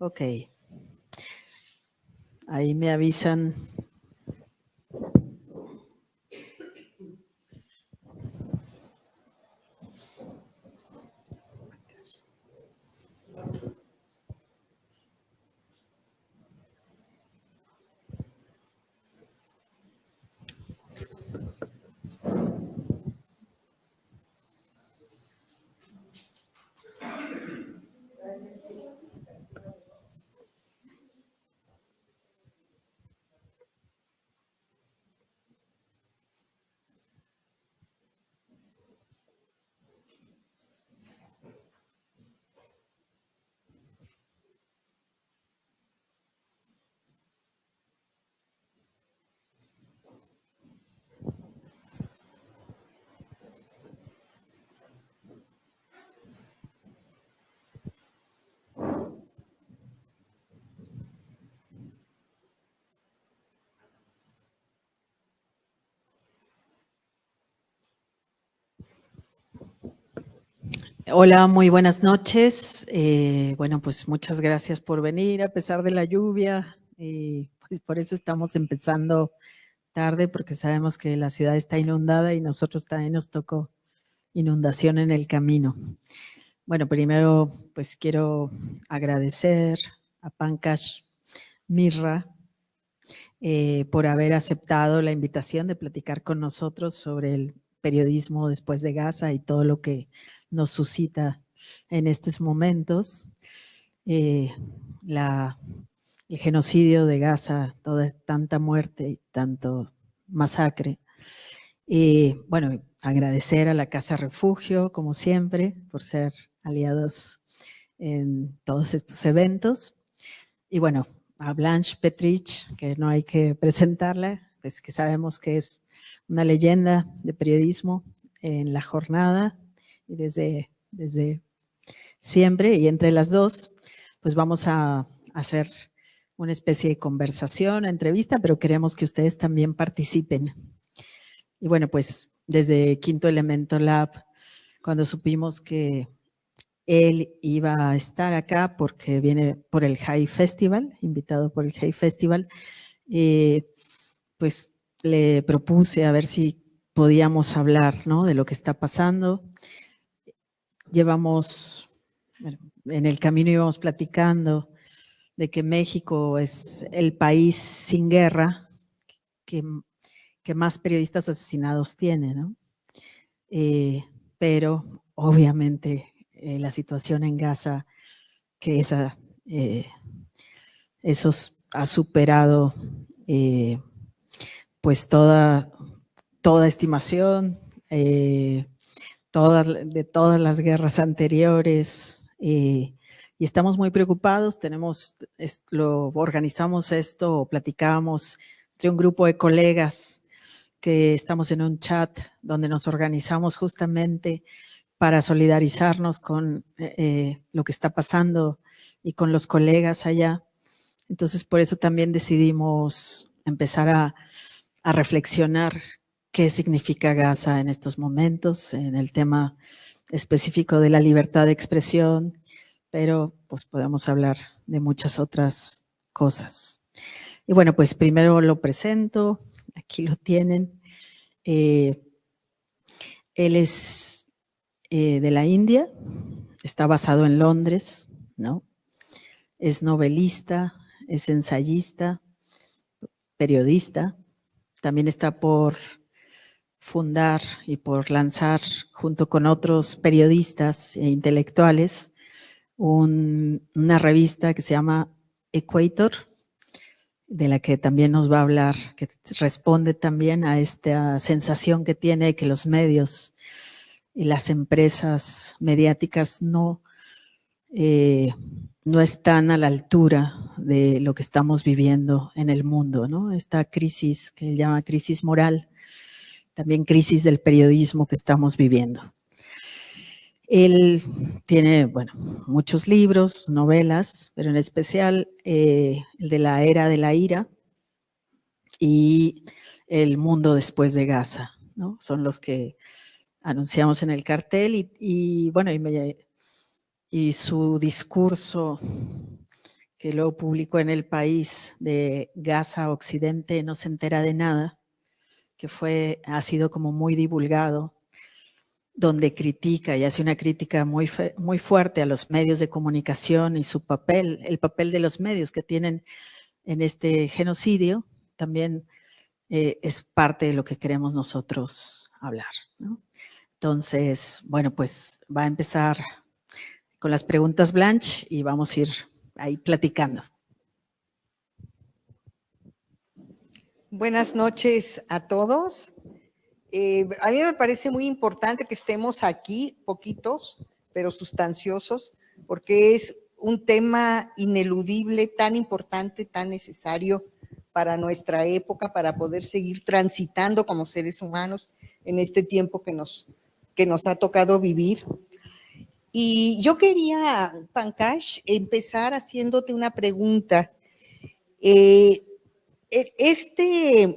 Ok. Ahí me avisan. Hola, muy buenas noches. Bueno, pues muchas gracias por venir a pesar de la lluvia. Pues por eso estamos empezando tarde, porque sabemos que la ciudad está inundada y nosotros también nos tocó inundación en el camino. Bueno, primero pues quiero agradecer a Pankaj Mirra por haber aceptado la invitación de platicar con nosotros sobre el periodismo después de Gaza y todo lo que nos suscita en estos momentos. El genocidio de Gaza, toda tanta muerte y tanto masacre. Bueno, agradecer a la Casa Refugio, como siempre, por ser aliados en todos estos eventos. Y bueno, a Blanche Petrich, que no hay que presentarla, pues que sabemos que es una leyenda de periodismo en la jornada y desde siempre, y entre las dos, pues vamos a hacer una especie de conversación, entrevista, pero queremos que ustedes también participen. Y bueno, pues desde Quinto Elemento Lab, cuando supimos que él iba a estar acá porque viene por el High Festival, invitado por el High Festival, pues le propuse a ver si podíamos hablar, ¿no?, de lo que está pasando. Llevamos, bueno, en el camino íbamos platicando de que México es el país sin guerra que más periodistas asesinados tiene, ¿no? Pero obviamente la situación en Gaza, que eso ha superado pues toda estimación, de todas las guerras anteriores, y estamos muy preocupados. Organizamos esto, platicábamos entre un grupo de colegas que estamos en un chat donde nos organizamos justamente para solidarizarnos con lo que está pasando y con los colegas allá. Entonces, por eso también decidimos empezar a reflexionar qué significa Gaza en estos momentos, en el tema específico de la libertad de expresión, pero pues podemos hablar de muchas otras cosas. Y bueno, pues primero lo presento, aquí lo tienen. Él es de la India, está basado en Londres, ¿no? Es novelista, es ensayista, periodista. También está por fundar y por lanzar, junto con otros periodistas e intelectuales, una revista que se llama Equator, de la que también nos va a hablar, que responde también a esta sensación que tiene que los medios y las empresas mediáticas no están a la altura de lo que estamos viviendo en el mundo, ¿no? Esta crisis que él llama crisis moral, también crisis del periodismo que estamos viviendo. Él tiene, bueno, muchos libros, novelas, pero en especial el de la era de la ira y El mundo después de Gaza, ¿no? Son los que anunciamos en el cartel y bueno, y su discurso, que luego publicó en El País, de Gaza Occidente no se entera de nada, que ha sido como muy divulgado, donde critica y hace una crítica muy fuerte a los medios de comunicación y su papel, el papel de los medios que tienen en este genocidio, también es parte de lo que queremos nosotros hablar, ¿no? Entonces, bueno, pues va a empezar con las preguntas Blanche y vamos a ir ahí platicando. Buenas noches a todos. A mí me parece muy importante que estemos aquí, poquitos, pero sustanciosos, porque es un tema ineludible, tan importante, tan necesario para nuestra época, para poder seguir transitando como seres humanos en este tiempo que nos ha tocado vivir. Y yo quería, Pankaj, empezar haciéndote una pregunta. Este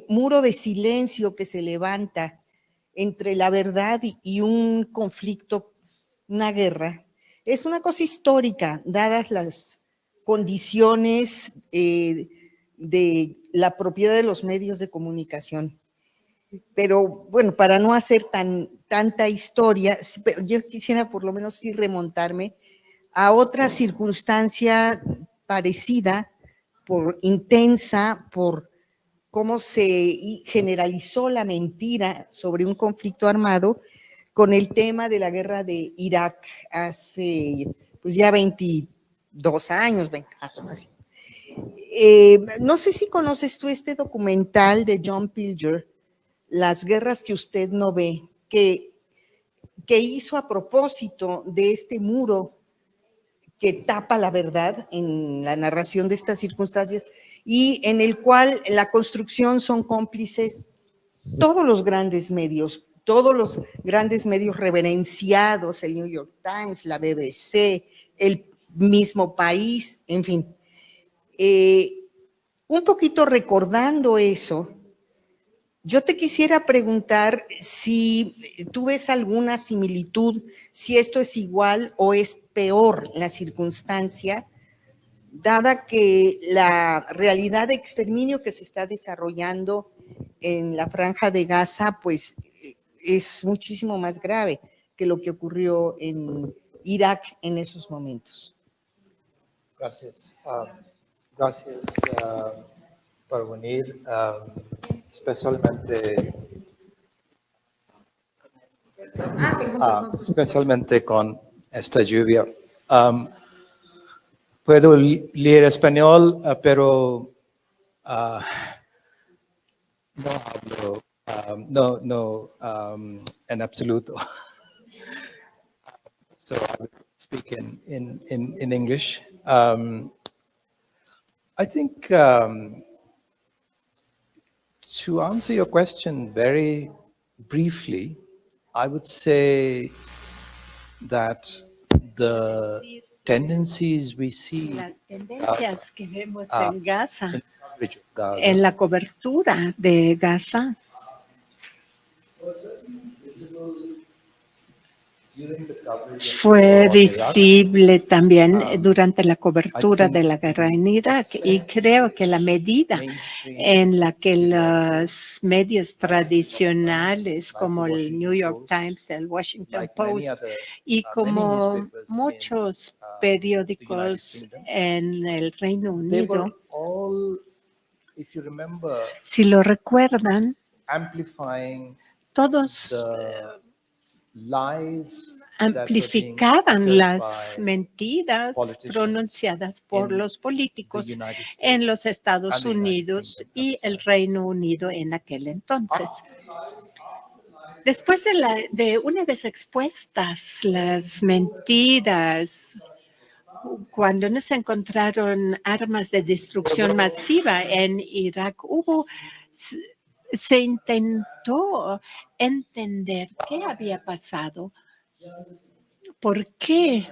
muro de silencio que se levanta entre la verdad y un conflicto, una guerra, es una cosa histórica, dadas las condiciones de la propiedad de los medios de comunicación. Pero bueno, para no hacer tanta historia, yo quisiera por lo menos sí remontarme a otra circunstancia parecida, por intensa, por cómo se generalizó la mentira sobre un conflicto armado con el tema de la guerra de Irak hace pues ya 22 años, algo así. No sé si conoces tú este documental de John Pilger, Las guerras que usted no ve, que hizo a propósito de este muro que tapa la verdad en la narración de estas circunstancias y en el cual la construcción son cómplices todos los grandes medios reverenciados, el New York Times, la BBC, el mismo País, en fin. Un poquito recordando eso, yo te quisiera preguntar si tú ves alguna similitud, si esto es igual o es peor la circunstancia, dada que la realidad de exterminio que se está desarrollando en la Franja de Gaza, pues es muchísimo más grave que lo que ocurrió en Irak en esos momentos. Gracias. Gracias por venir, especialmente con esta lluvia. Puedo leer español, pero no hablo en absoluto. So I will speak in English. I think to answer your question very briefly, I would say that the tendencies we see las tendencias que vemos en Gaza, en la cobertura de Gaza, fue visible también durante la cobertura de la guerra en Irak, y creo que la medida en la que los medios tradicionales como el New York Times, el Washington Post y como muchos periódicos en el Reino Unido, si lo recuerdan, todos amplificaban las mentiras pronunciadas por los políticos en los Estados Unidos y el Reino Unido en aquel entonces. Después de una vez expuestas las mentiras, cuando no se encontraron armas de destrucción masiva en Irak, se intentó entender qué había pasado, por qué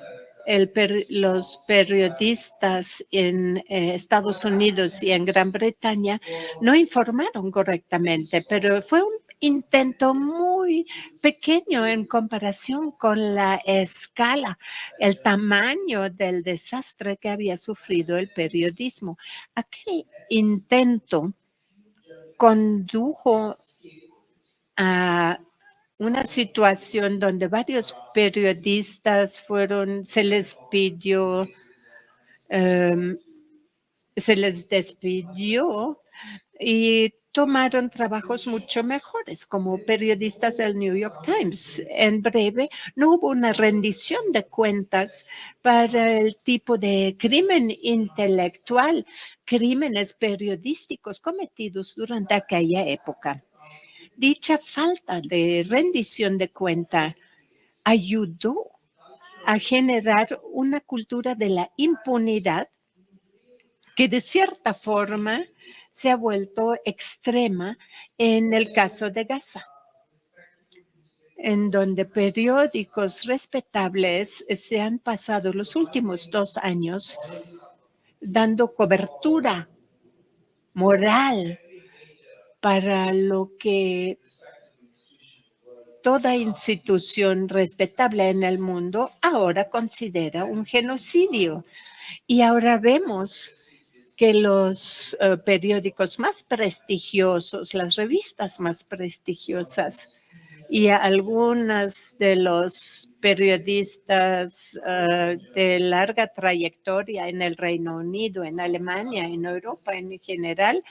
los periodistas en Estados Unidos y en Gran Bretaña no informaron correctamente, pero fue un intento muy pequeño en comparación con la escala, el tamaño del desastre que había sufrido el periodismo. Aquel intento condujo a una situación donde varios periodistas se les pidió, se les despidió y tomaron trabajos mucho mejores como periodistas del New York Times. En breve, no hubo una rendición de cuentas para el tipo de crimen intelectual, crímenes periodísticos cometidos durante aquella época. Dicha falta de rendición de cuenta ayudó a generar una cultura de la impunidad que de cierta forma se ha vuelto extrema en el caso de Gaza, en donde periódicos respetables se han pasado los últimos 2 años dando cobertura moral para lo que toda institución respetable en el mundo ahora considera un genocidio. Y ahora vemos que los periódicos más prestigiosos, las revistas más prestigiosas y algunas de los periodistas de larga trayectoria en el Reino Unido, en Alemania, en Europa en general,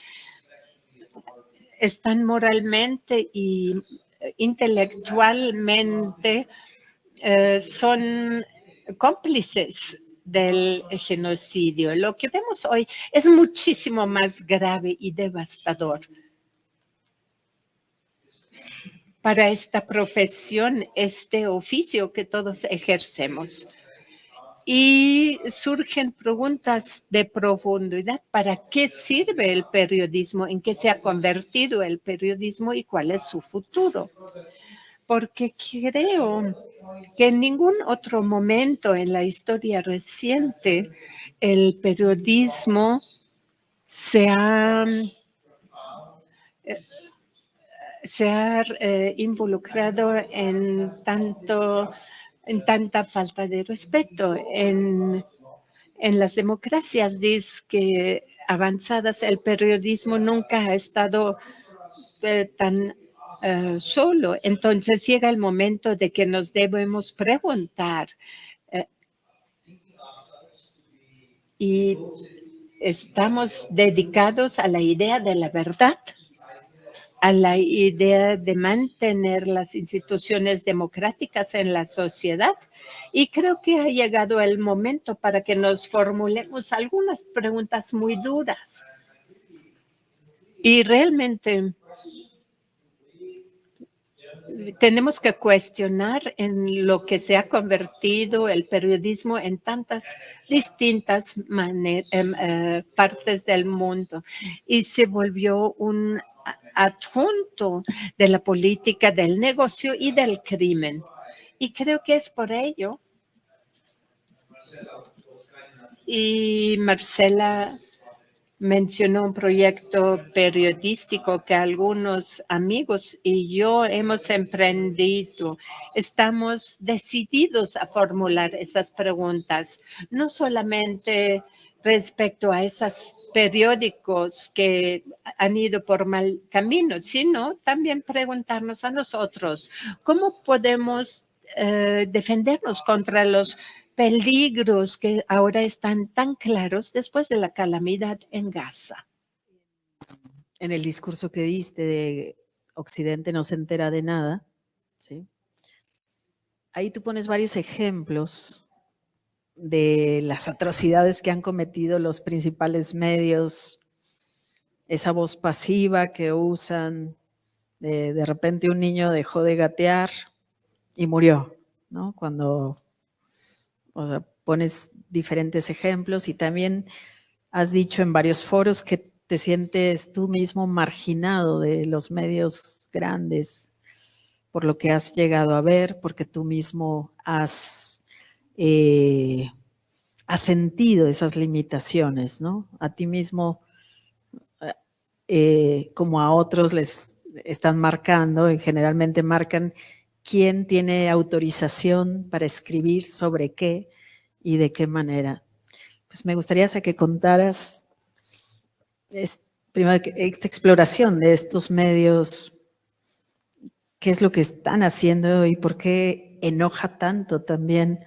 están moralmente y intelectualmente son cómplices del genocidio. Lo que vemos hoy es muchísimo más grave y devastador para esta profesión, este oficio que todos ejercemos. Y surgen preguntas de profundidad. ¿Para qué sirve el periodismo? ¿En qué se ha convertido el periodismo y cuál es su futuro? Porque creo que en ningún otro momento en la historia reciente el periodismo se ha involucrado en tanta falta de respeto. En las democracias disque avanzadas, el periodismo nunca ha estado tan solo. Entonces llega el momento de que nos debemos preguntar y estamos dedicados a la idea de la verdad, a la idea de mantener las instituciones democráticas en la sociedad. Y creo que ha llegado el momento para que nos formulemos algunas preguntas muy duras. Y realmente tenemos que cuestionar en lo que se ha convertido el periodismo en tantas distintas partes del mundo y se volvió un adjunto de la política, del negocio y del crimen. Y creo que es por ello. Y Marcela mencionó un proyecto periodístico que algunos amigos y yo hemos emprendido. Estamos decididos a formular esas preguntas, no solamente respecto a esos periódicos que han ido por mal camino, sino también preguntarnos a nosotros, ¿cómo podemos defendernos contra los peligros que ahora están tan claros después de la calamidad en Gaza? En el discurso que diste de Occidente no se entera de nada, ¿sí? Ahí tú pones varios ejemplos de las atrocidades que han cometido los principales medios, esa voz pasiva que usan, de repente un niño dejó de gatear y murió, ¿no? Cuando, o sea, pones diferentes ejemplos y también has dicho en varios foros que te sientes tú mismo marginado de los medios grandes por lo que has llegado a ver, porque tú mismo has sentido esas limitaciones, ¿no? A ti mismo, como a otros, están marcando, y generalmente marcan quién tiene autorización para escribir sobre qué y de qué manera. Pues me gustaría que contaras primero esta exploración de estos medios, qué es lo que están haciendo y por qué enoja tanto también,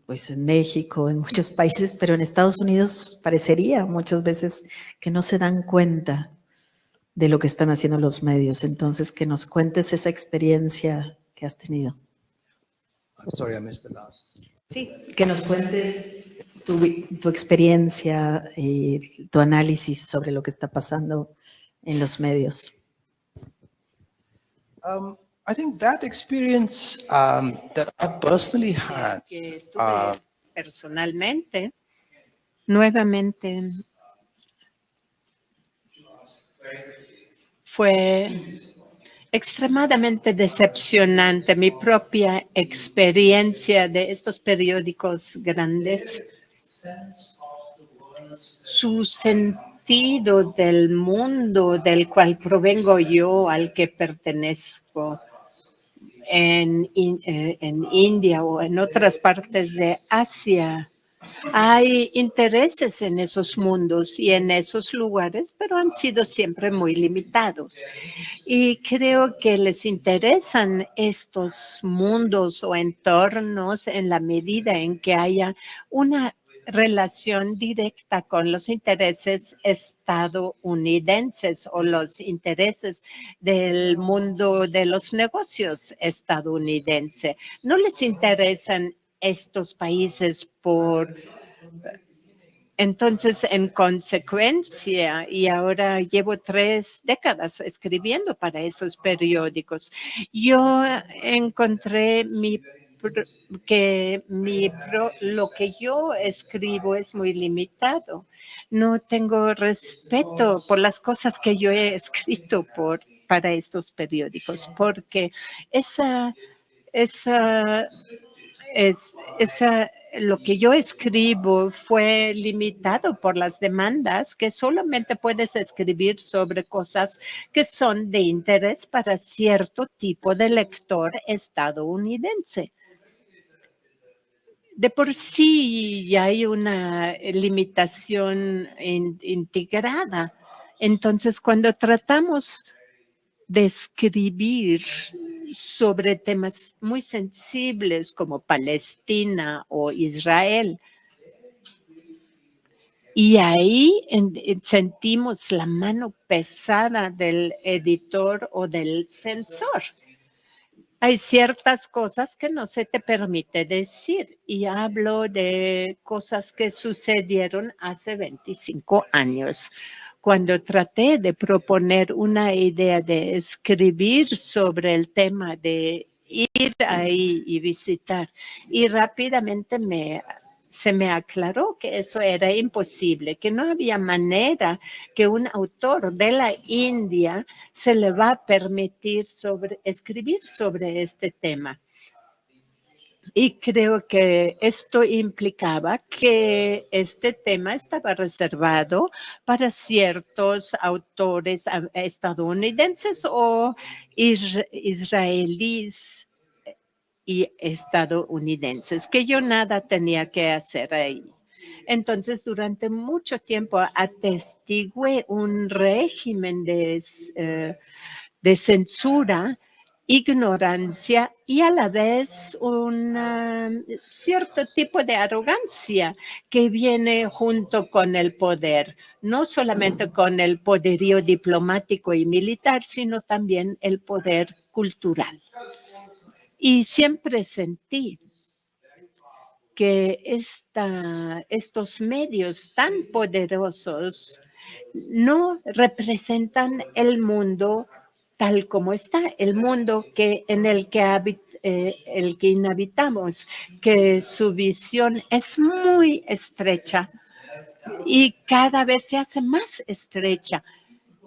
pues en México, en muchos países, pero en Estados Unidos parecería muchas veces que no se dan cuenta de lo que están haciendo los medios. Entonces, que nos cuentes esa experiencia que has tenido. I'm sorry, I missed the last. Sí, que nos cuentes tu experiencia y tu análisis sobre lo que está pasando en los medios. I think that experience that I personally had, Que tuve personalmente, nuevamente, fue extremadamente decepcionante mi propia experiencia de estos periódicos grandes. Su sentido del mundo del cual provengo yo, al que pertenezco, en India o en otras partes de Asia, hay intereses en esos mundos y en esos lugares, pero han sido siempre muy limitados. Y creo que les interesan estos mundos o entornos en la medida en que haya una relación directa con los intereses estadounidenses o los intereses del mundo de los negocios estadounidense. No les interesan estos países por... Entonces, en consecuencia, y ahora llevo 3 décadas escribiendo para esos periódicos, yo encontré lo que yo escribo es muy limitado. No tengo respeto por las cosas que yo he escrito para estos periódicos, porque lo que yo escribo fue limitado por las demandas, que solamente puedes escribir sobre cosas que son de interés para cierto tipo de lector estadounidense. De por sí ya hay una limitación integrada. Entonces, cuando tratamos de escribir sobre temas muy sensibles como Palestina o Israel, y ahí sentimos la mano pesada del editor o del censor. Hay ciertas cosas que no se te permite decir, y hablo de cosas que sucedieron hace 25 años. Cuando traté de proponer una idea de escribir sobre el tema de ir ahí y visitar, y rápidamente se me aclaró que eso era imposible, que no había manera que un autor de la India se le va a permitir escribir sobre este tema. Y creo que esto implicaba que este tema estaba reservado para ciertos autores estadounidenses o israelíes y estadounidenses, que yo nada tenía que hacer ahí. Entonces, durante mucho tiempo atestigué un régimen de censura, ignorancia y a la vez un cierto tipo de arrogancia que viene junto con el poder, no solamente con el poderío diplomático y militar, sino también el poder cultural. Y siempre sentí que estos medios tan poderosos no representan el mundo tal como está, el mundo en el que inhabitamos, que su visión es muy estrecha y cada vez se hace más estrecha.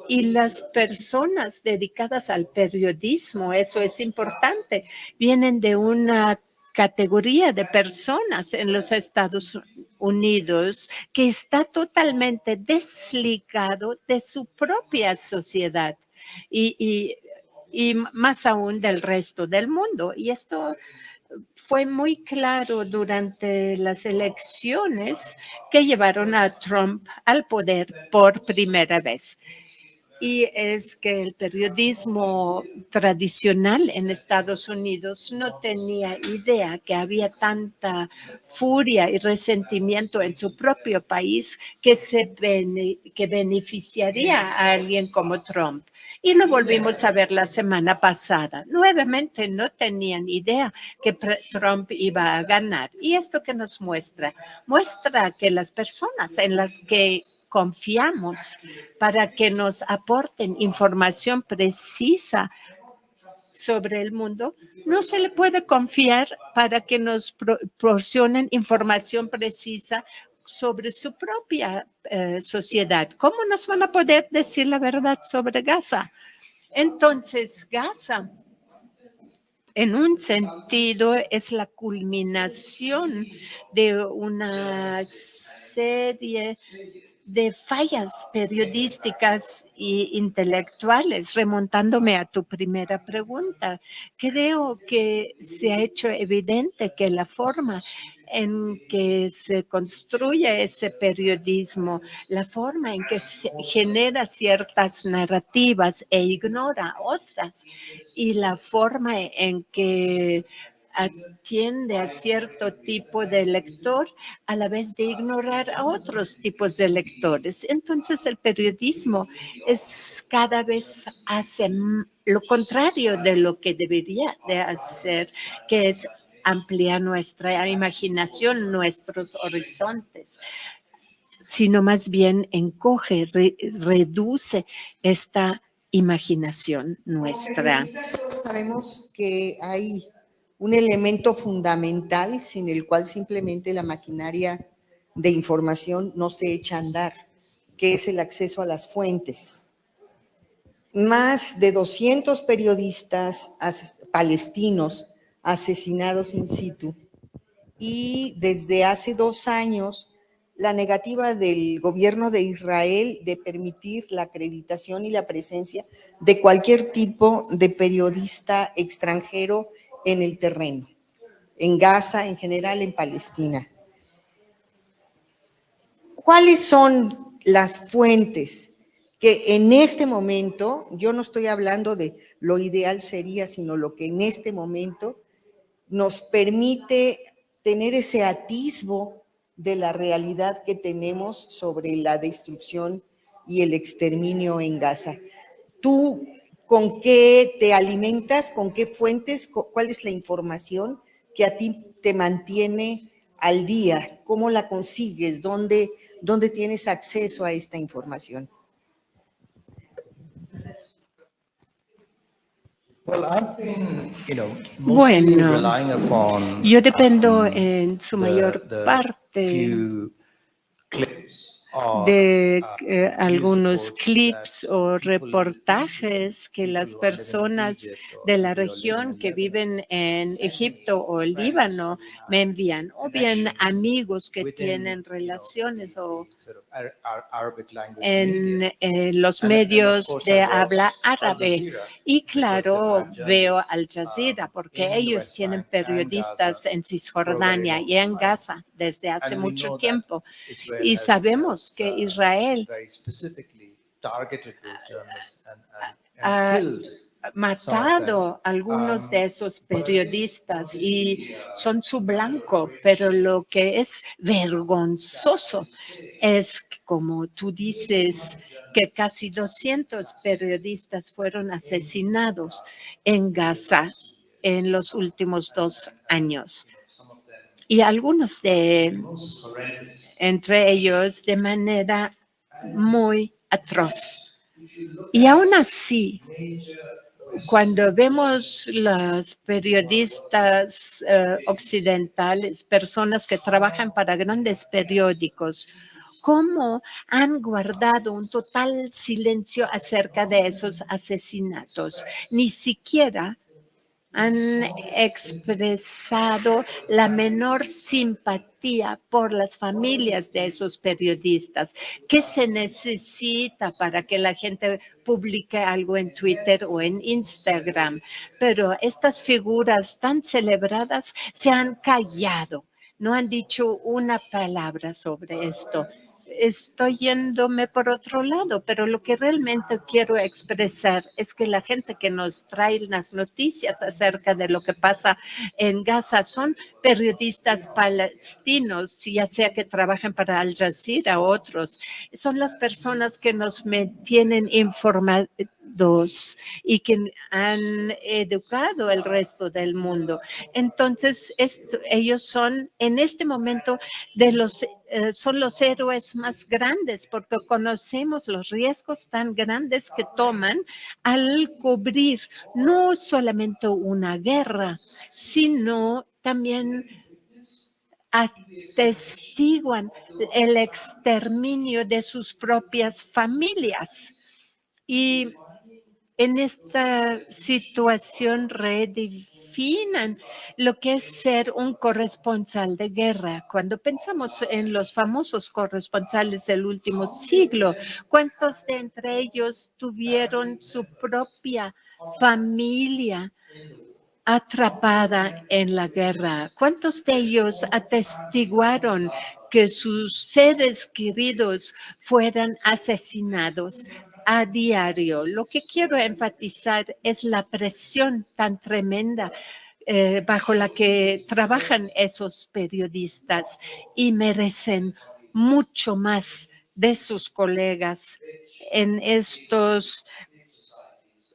Y las personas dedicadas al periodismo, eso es importante, vienen de una categoría de personas en los Estados Unidos, que está totalmente desligado de su propia sociedad y más aún del resto del mundo. Y esto fue muy claro durante las elecciones que llevaron a Trump al poder por primera vez. Y es que el periodismo tradicional en Estados Unidos no tenía idea que había tanta furia y resentimiento en su propio país que beneficiaría a alguien como Trump. Y lo volvimos a ver la semana pasada. Nuevamente no tenían idea que Trump iba a ganar. ¿Y esto qué nos muestra? Muestra que las personas en las que confiamos para que nos aporten información precisa sobre el mundo, no se le puede confiar para que nos proporcionen información precisa sobre su propia sociedad. ¿Cómo nos van a poder decir la verdad sobre Gaza? Entonces, Gaza, en un sentido, es la culminación de una serie de fallas periodísticas e intelectuales, remontándome a tu primera pregunta. Creo que se ha hecho evidente que la forma en que se construye ese periodismo, la forma en que se genera ciertas narrativas e ignora otras, y la forma en que atiende a cierto tipo de lector a la vez de ignorar a otros tipos de lectores. Entonces el periodismo es cada vez hace lo contrario de lo que debería de hacer, que es ampliar nuestra imaginación, nuestros horizontes, sino más bien encoge, reduce esta imaginación nuestra. Sabemos que hay un elemento fundamental sin el cual simplemente la maquinaria de información no se echa a andar, que es el acceso a las fuentes. Más de 200 periodistas palestinos asesinados in situ, y desde hace 2 años la negativa del gobierno de Israel de permitir la acreditación y la presencia de cualquier tipo de periodista extranjero en el terreno, en Gaza, en general en Palestina. ¿Cuáles son las fuentes que en este momento, yo no estoy hablando de lo ideal sería, sino lo que en este momento nos permite tener ese atisbo de la realidad que tenemos sobre la destrucción y el exterminio en Gaza? ¿Tú con qué te alimentas? ¿Con qué fuentes? ¿Cuál es la información que a ti te mantiene al día? ¿Cómo la consigues? ¿Dónde tienes acceso a esta información? Bueno, yo dependo en su mayor parte de algunos clips o reportajes que las personas de la región que viven en Egipto o el Líbano me envían, o bien amigos que tienen relaciones o en los medios de habla árabe. Y claro, veo Al Jazeera porque ellos tienen periodistas en Cisjordania y en Gaza desde hace mucho tiempo. Y sabemos que Israel ha matado a algunos de esos periodistas y son su blanco, pero lo que es vergonzoso es, como tú dices, que casi 200 periodistas fueron asesinados en Gaza en los últimos 2 años. Y algunos entre ellos de manera muy atroz. Y aún así, cuando vemos los periodistas occidentales, personas que trabajan para grandes periódicos, cómo han guardado un total silencio acerca de esos asesinatos. Ni siquiera han expresado la menor simpatía por las familias de esos periodistas. ¿Qué se necesita para que la gente publique algo en Twitter o en Instagram? Pero estas figuras tan celebradas se han callado, no han dicho una palabra sobre esto. Estoy yéndome por otro lado, pero lo que realmente quiero expresar es que la gente que nos trae las noticias acerca de lo que pasa en Gaza son periodistas palestinos, ya sea que trabajen para Al Jazeera o otros. Son las personas que nos tienen informados y que han educado el resto del mundo. Entonces, ellos son en este momento son los héroes más grandes porque conocemos los riesgos tan grandes que toman al cubrir no solamente una guerra, sino también atestiguan el exterminio de sus propias familias. Y en esta situación redefinen lo que es ser un corresponsal de guerra. Cuando pensamos en los famosos corresponsales del último siglo, ¿cuántos de entre ellos tuvieron su propia familia atrapada en la guerra? ¿Cuántos de ellos atestiguaron que sus seres queridos fueran asesinados a diario? Lo que quiero enfatizar es la presión tan tremenda bajo la que trabajan esos periodistas y merecen mucho más de sus colegas en estos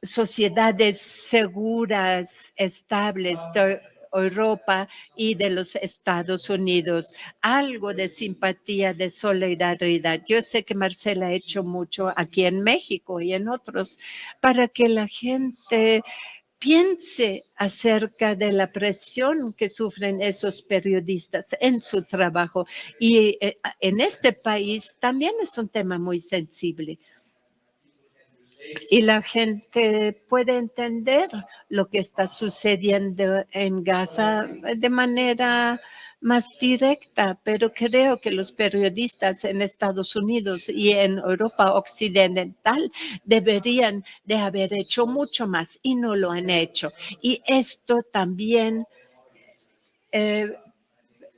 sociedades seguras, estables de Europa y de los Estados Unidos. Algo de simpatía, de solidaridad. Yo sé que Marcela ha hecho mucho aquí en México y en otros para que la gente piense acerca de la presión que sufren esos periodistas en su trabajo. Y en este país también es un tema muy sensible. Y la gente puede entender lo que está sucediendo en Gaza de manera más directa, pero creo que los periodistas en Estados Unidos y en Europa Occidental deberían de haber hecho mucho más y no lo han hecho. Y esto también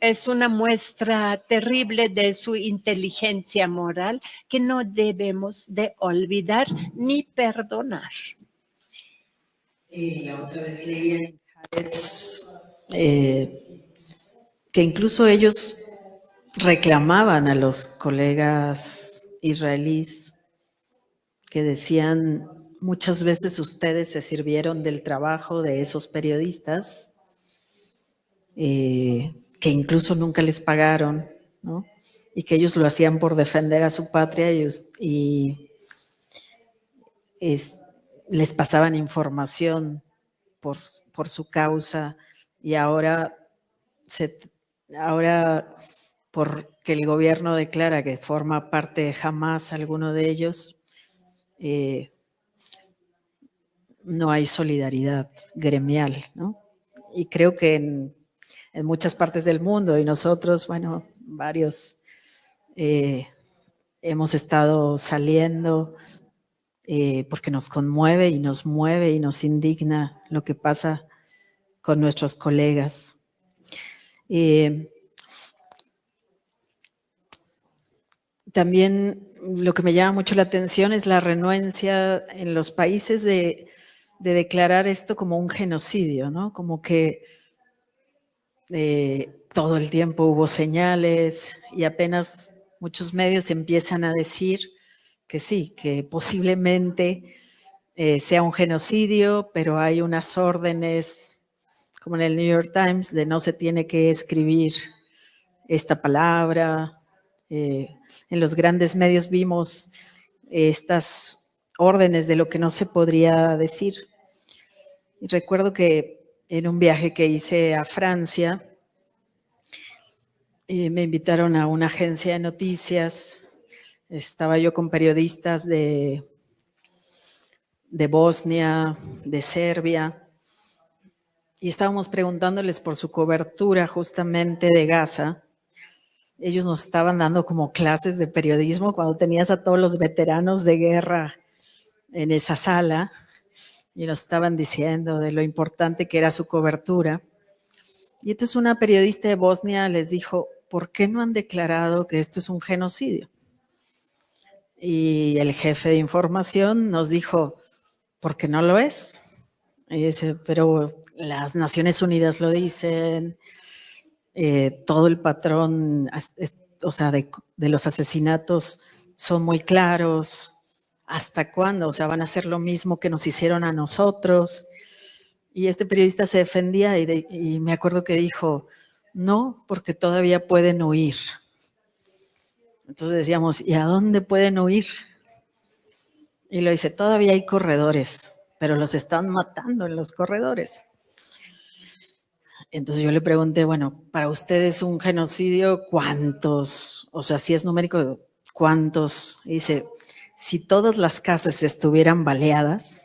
es una muestra terrible de su inteligencia moral que no debemos de olvidar ni perdonar. La otra vez leía en Haaretz que incluso ellos reclamaban a los colegas israelíes que decían, muchas veces ustedes se sirvieron del trabajo de esos periodistas, que incluso nunca les pagaron, ¿no? Y que ellos lo hacían por defender a su patria y les pasaban información por su causa, y ahora porque el gobierno declara que forma parte de Hamas alguno de ellos, no hay solidaridad gremial, ¿no? Y creo que en muchas partes del mundo, y nosotros, bueno, varios hemos estado saliendo porque nos conmueve y nos mueve y nos indigna lo que pasa con nuestros colegas. También lo que me llama mucho la atención es la renuencia en los países de declarar esto como un genocidio, ¿no? Como que todo el tiempo hubo señales y apenas muchos medios empiezan a decir que sí, que posiblemente sea un genocidio, pero hay unas órdenes, como en el New York Times, de no se tiene que escribir esta palabra. En los grandes medios vimos estas órdenes de lo que no se podría decir. Y recuerdo que en un viaje que hice a Francia, me invitaron a una agencia de noticias. Estaba yo con periodistas de Bosnia, de Serbia, y estábamos preguntándoles por su cobertura justamente de Gaza. Ellos nos estaban dando como clases de periodismo cuando tenías a todos los veteranos de guerra en esa sala y nos estaban diciendo de lo importante que era su cobertura. Y entonces una periodista de Bosnia les dijo, ¿por qué no han declarado que esto es un genocidio? Y el jefe de información nos dijo, ¿por qué no lo es? Y dice, pero las Naciones Unidas lo dicen, todo el patrón, o sea, de los asesinatos son muy claros. ¿Hasta cuándo? O sea, van a hacer lo mismo que nos hicieron a nosotros. Y este periodista se defendía y me acuerdo que dijo, no, porque todavía pueden huir. Entonces decíamos, ¿y a dónde pueden huir? Y lo dice, todavía hay corredores, pero los están matando en los corredores. Entonces yo le pregunté, bueno, para ustedes un genocidio, ¿cuántos? O sea, si es numérico, ¿cuántos? Y dice, si todas las casas estuvieran baleadas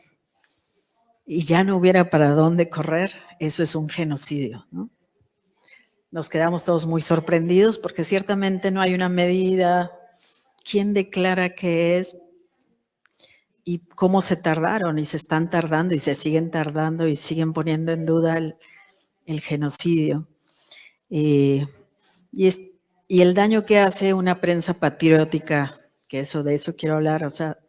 y ya no hubiera para dónde correr, eso es un genocidio, ¿no? Nos quedamos todos muy sorprendidos porque ciertamente no hay una medida. ¿Quién declara qué es? Y cómo se tardaron y se están tardando y se siguen tardando y siguen poniendo en duda el genocidio. Y el daño que hace una prensa patriótica, que de eso quiero hablar, o sea,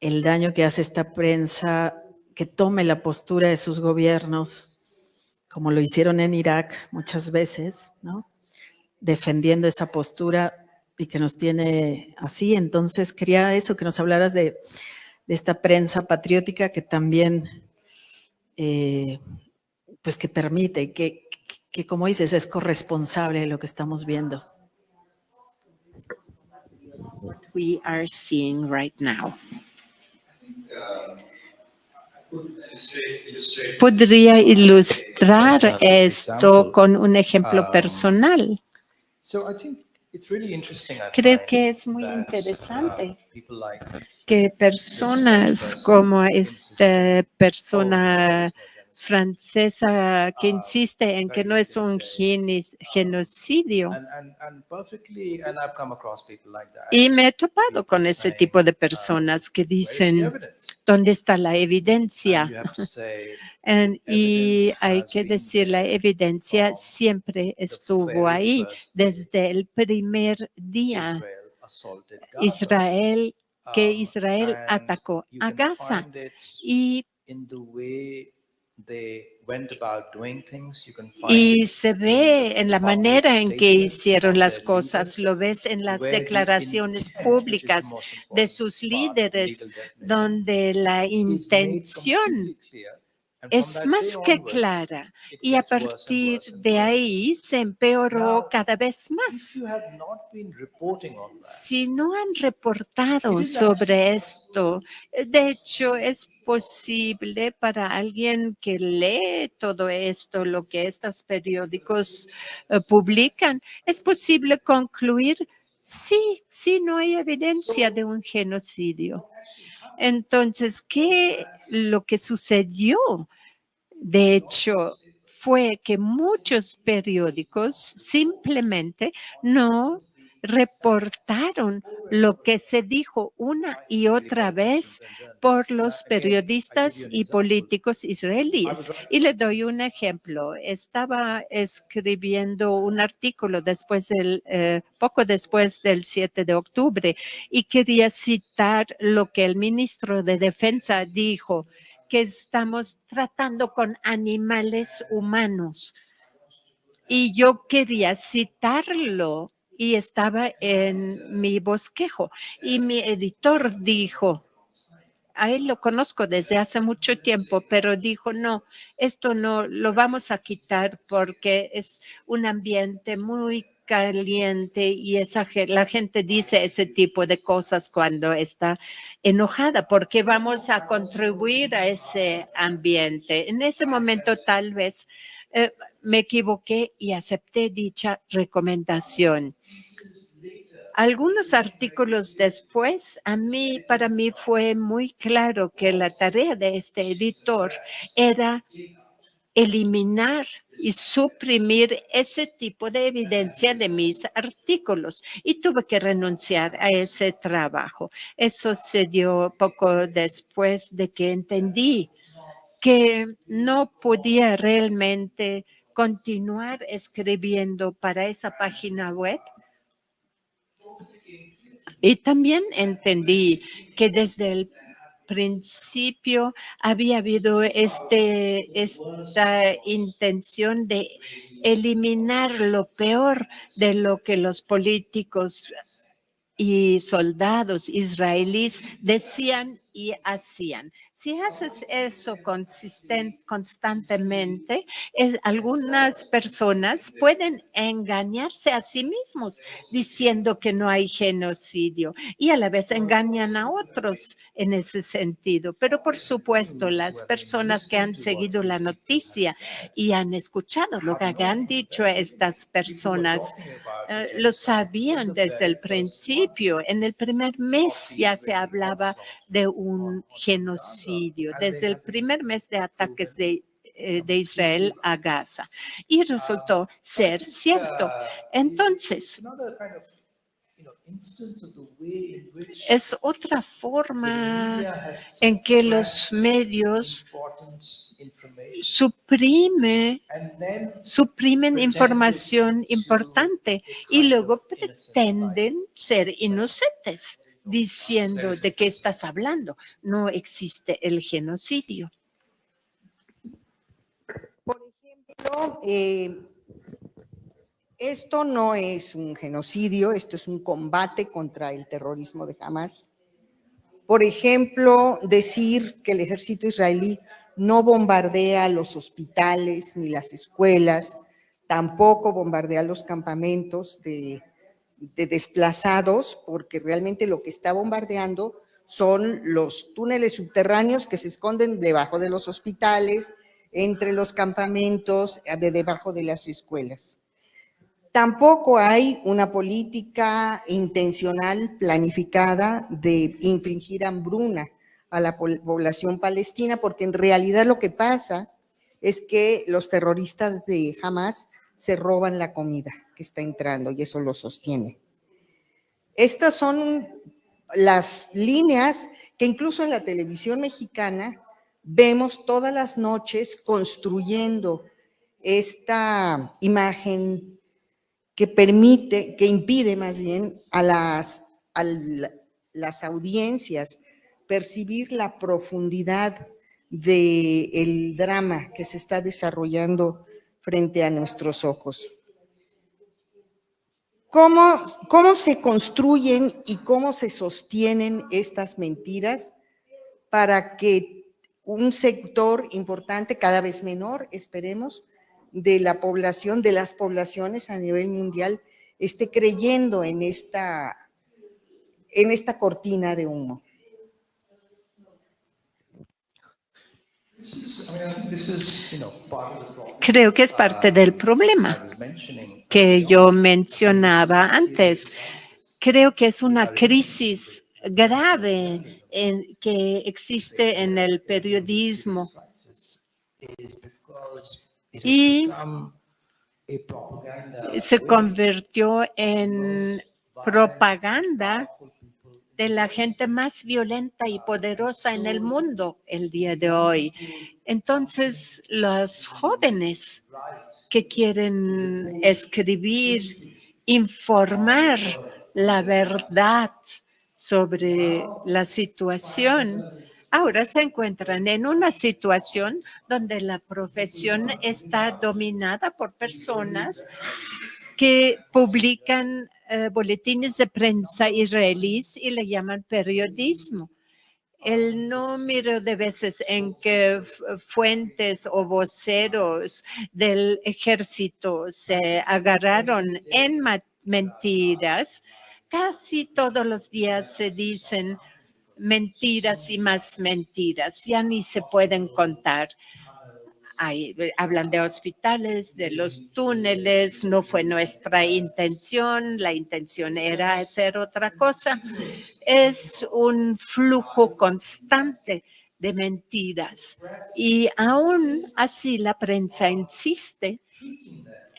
el daño que hace esta prensa que tome la postura de sus gobiernos, como lo hicieron en Irak muchas veces, ¿no? Defendiendo esa postura y que nos tiene así. Entonces quería eso, que nos hablaras de esta prensa patriótica que también, pues que permite, que como dices, es corresponsable de lo que estamos viendo. What we are seeing right now. Podría ilustrar esto con un ejemplo personal. Creo que es muy interesante que personas como esta persona francesa que insiste en que no es un genocidio. Y me he topado con ese tipo de personas que dicen, ¿dónde está la evidencia? Y hay que decir, la evidencia siempre estuvo ahí desde el primer día. Israel atacó a Gaza y se ve en la manera en que hicieron las cosas, lo ves en las declaraciones públicas de sus líderes, donde la intención es más que clara y a partir de ahí se empeoró cada vez más. Si no han reportado sobre esto, de hecho es posible para alguien que lee todo esto, lo que estos periódicos publican, es posible concluir, sí, no hay evidencia de un genocidio. Entonces, lo que sucedió? De hecho, fue que muchos periódicos simplemente no reportaron lo que se dijo una y otra vez por los periodistas y políticos israelíes. Y le doy un ejemplo. Estaba escribiendo un artículo poco después del 7 de octubre y quería citar lo que el ministro de Defensa dijo, que estamos tratando con animales humanos. Y yo quería citarlo y estaba en mi bosquejo. Y mi editor dijo, a él lo conozco desde hace mucho tiempo, pero dijo, no, esto no lo vamos a quitar porque es un ambiente muy caliente y la gente dice ese tipo de cosas cuando está enojada, porque vamos a contribuir a ese ambiente. En ese momento tal vez me equivoqué y acepté dicha recomendación. Algunos artículos después, para mí fue muy claro que la tarea de este editor era eliminar y suprimir ese tipo de evidencia de mis artículos y tuve que renunciar a ese trabajo. Eso se dio poco después de que entendí que no podía realmente continuar escribiendo para esa página web. Y también entendí que desde el principio había habido esta intención de eliminar lo peor de lo que los políticos y soldados israelíes decían y hacían. Si haces eso constantemente, algunas personas pueden engañarse a sí mismos diciendo que no hay genocidio y a la vez engañan a otros en ese sentido. Pero por supuesto, las personas que han seguido la noticia y han escuchado lo que han dicho estas personas, lo sabían desde el principio. En el primer mes ya se hablaba de un genocidio, desde el primer mes de ataques de Israel a Gaza. Y resultó ser cierto. Entonces, es otra forma en que los medios suprimen información importante y luego pretenden ser inocentes, diciendo de qué estás hablando. No existe el genocidio. Por ejemplo, esto no es un genocidio, esto es un combate contra el terrorismo de Hamás. Por ejemplo, decir que el ejército israelí no bombardea los hospitales ni las escuelas, tampoco bombardea los campamentos de desplazados, porque realmente lo que está bombardeando son los túneles subterráneos que se esconden debajo de los hospitales, entre los campamentos, debajo de las escuelas. Tampoco hay una política intencional planificada de infligir hambruna a la población palestina, porque en realidad lo que pasa es que los terroristas de Hamás se roban la comida que está entrando y eso lo sostiene. Estas son las líneas que incluso en la televisión mexicana vemos todas las noches construyendo esta imagen que impide más bien a las audiencias percibir la profundidad del drama que se está desarrollando frente a nuestros ojos. ¿Cómo se construyen y cómo se sostienen estas mentiras para que un sector importante, cada vez menor, esperemos, de la población, de las poblaciones a nivel mundial, esté creyendo en esta cortina de humo? Creo que es parte del problema que yo mencionaba antes. Creo que es una crisis grave que existe en el periodismo y se convirtió en propaganda de la gente más violenta y poderosa en el mundo el día de hoy. Entonces, los jóvenes que quieren escribir, informar la verdad sobre la situación, ahora se encuentran en una situación donde la profesión está dominada por personas que publican boletines de prensa israelíes y le llaman periodismo. El número de veces en que fuentes o voceros del ejército se agarraron en mentiras, casi todos los días se dicen mentiras y más mentiras, ya ni se pueden contar. Hablan de hospitales, de los túneles, no fue nuestra intención, la intención era hacer otra cosa. Es un flujo constante de mentiras. Y aún así la prensa insiste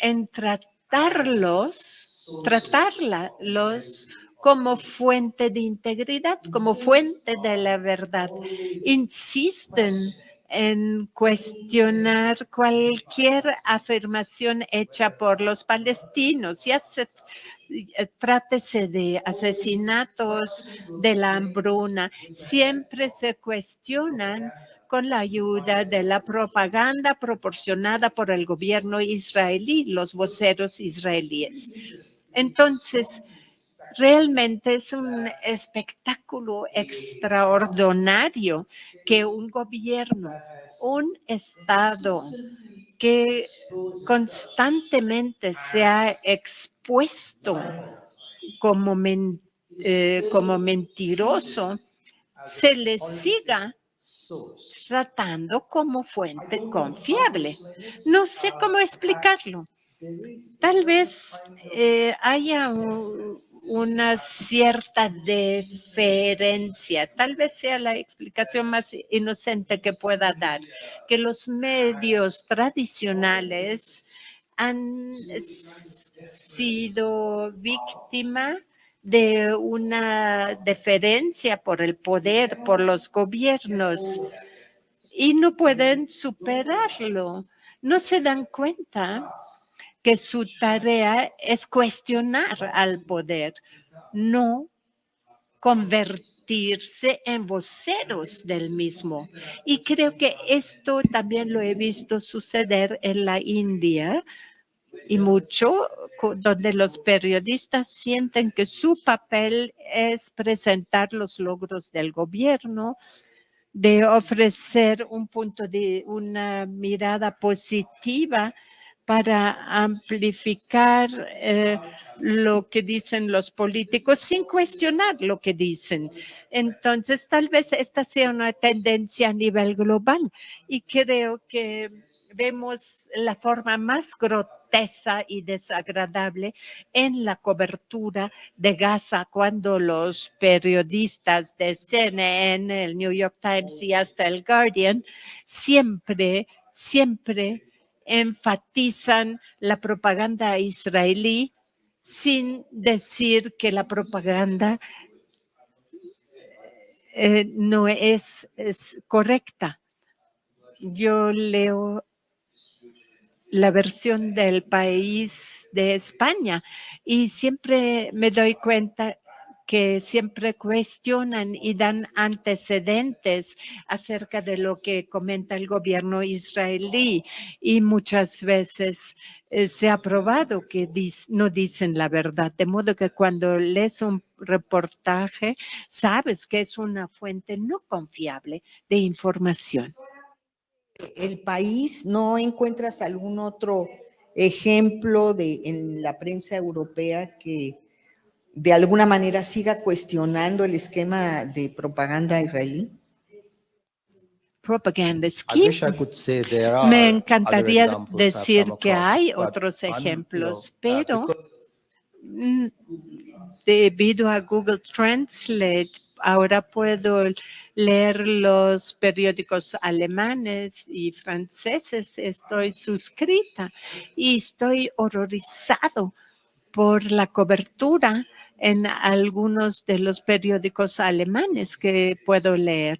en tratarlos como fuente de integridad, como fuente de la verdad. Insisten en cuestionar cualquier afirmación hecha por los palestinos, trátese de asesinatos, de la hambruna, siempre se cuestionan con la ayuda de la propaganda proporcionada por el gobierno israelí, los voceros israelíes. Entonces, realmente es un espectáculo extraordinario que un gobierno, un Estado que constantemente se ha expuesto como mentiroso, se le siga tratando como fuente confiable. No sé cómo explicarlo. Tal vez haya una cierta deferencia, tal vez sea la explicación más inocente que pueda dar, que los medios tradicionales han sido víctima de una deferencia por el poder, por los gobiernos, y no pueden superarlo. No se dan cuenta que su tarea es cuestionar al poder, no convertirse en voceros del mismo. Y creo que esto también lo he visto suceder en la India y mucho, donde los periodistas sienten que su papel es presentar los logros del gobierno, de ofrecer una mirada positiva para amplificar lo que dicen los políticos sin cuestionar lo que dicen. Entonces, tal vez esta sea una tendencia a nivel global y creo que vemos la forma más grotesca y desagradable en la cobertura de Gaza cuando los periodistas de CNN, el New York Times y hasta el Guardian siempre enfatizan la propaganda israelí sin decir que la propaganda no es correcta. Yo leo la versión del País de España y siempre me doy cuenta que siempre cuestionan y dan antecedentes acerca de lo que comenta el gobierno israelí y muchas veces se ha probado que no dicen la verdad, de modo que cuando lees un reportaje sabes que es una fuente no confiable de información. El País, ¿no encuentras algún otro ejemplo en la prensa europea que de alguna manera siga cuestionando el esquema de propaganda israelí? Propaganda scheme. Me encantaría decir que hay otros ejemplos, pero debido a Google Translate, ahora puedo leer los periódicos alemanes y franceses. Estoy suscrita y estoy horrorizado por la cobertura en algunos de los periódicos alemanes que puedo leer.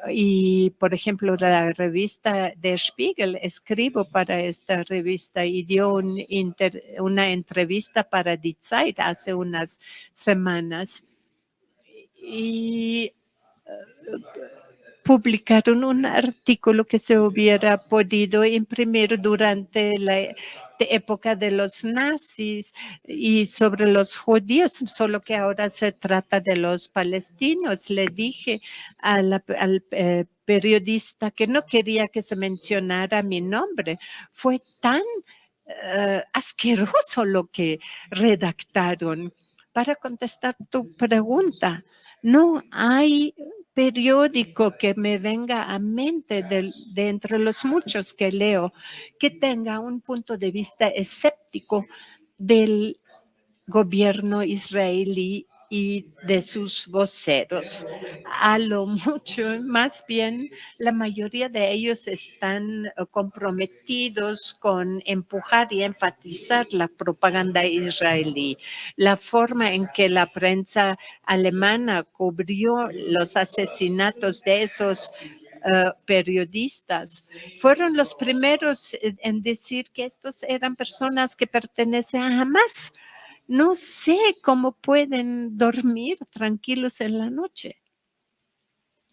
Y, por ejemplo, la revista Der Spiegel, escribo para esta revista y dio una entrevista para Die Zeit hace unas semanas. Y publicaron un artículo que se hubiera podido imprimir durante la época de los nazis y sobre los judíos, solo que ahora se trata de los palestinos. Le dije al periodista que no quería que se mencionara mi nombre. Fue tan asqueroso lo que redactaron. Para contestar tu pregunta, no hay periódico que me venga a mente de entre los muchos que leo que tenga un punto de vista escéptico del gobierno israelí y de sus voceros. A lo mucho, más bien, la mayoría de ellos están comprometidos con empujar y enfatizar la propaganda israelí. La forma en que la prensa alemana cubrió los asesinatos de esos periodistas fueron los primeros en decir que estos eran personas que pertenecen a Hamas. No sé cómo pueden dormir tranquilos en la noche.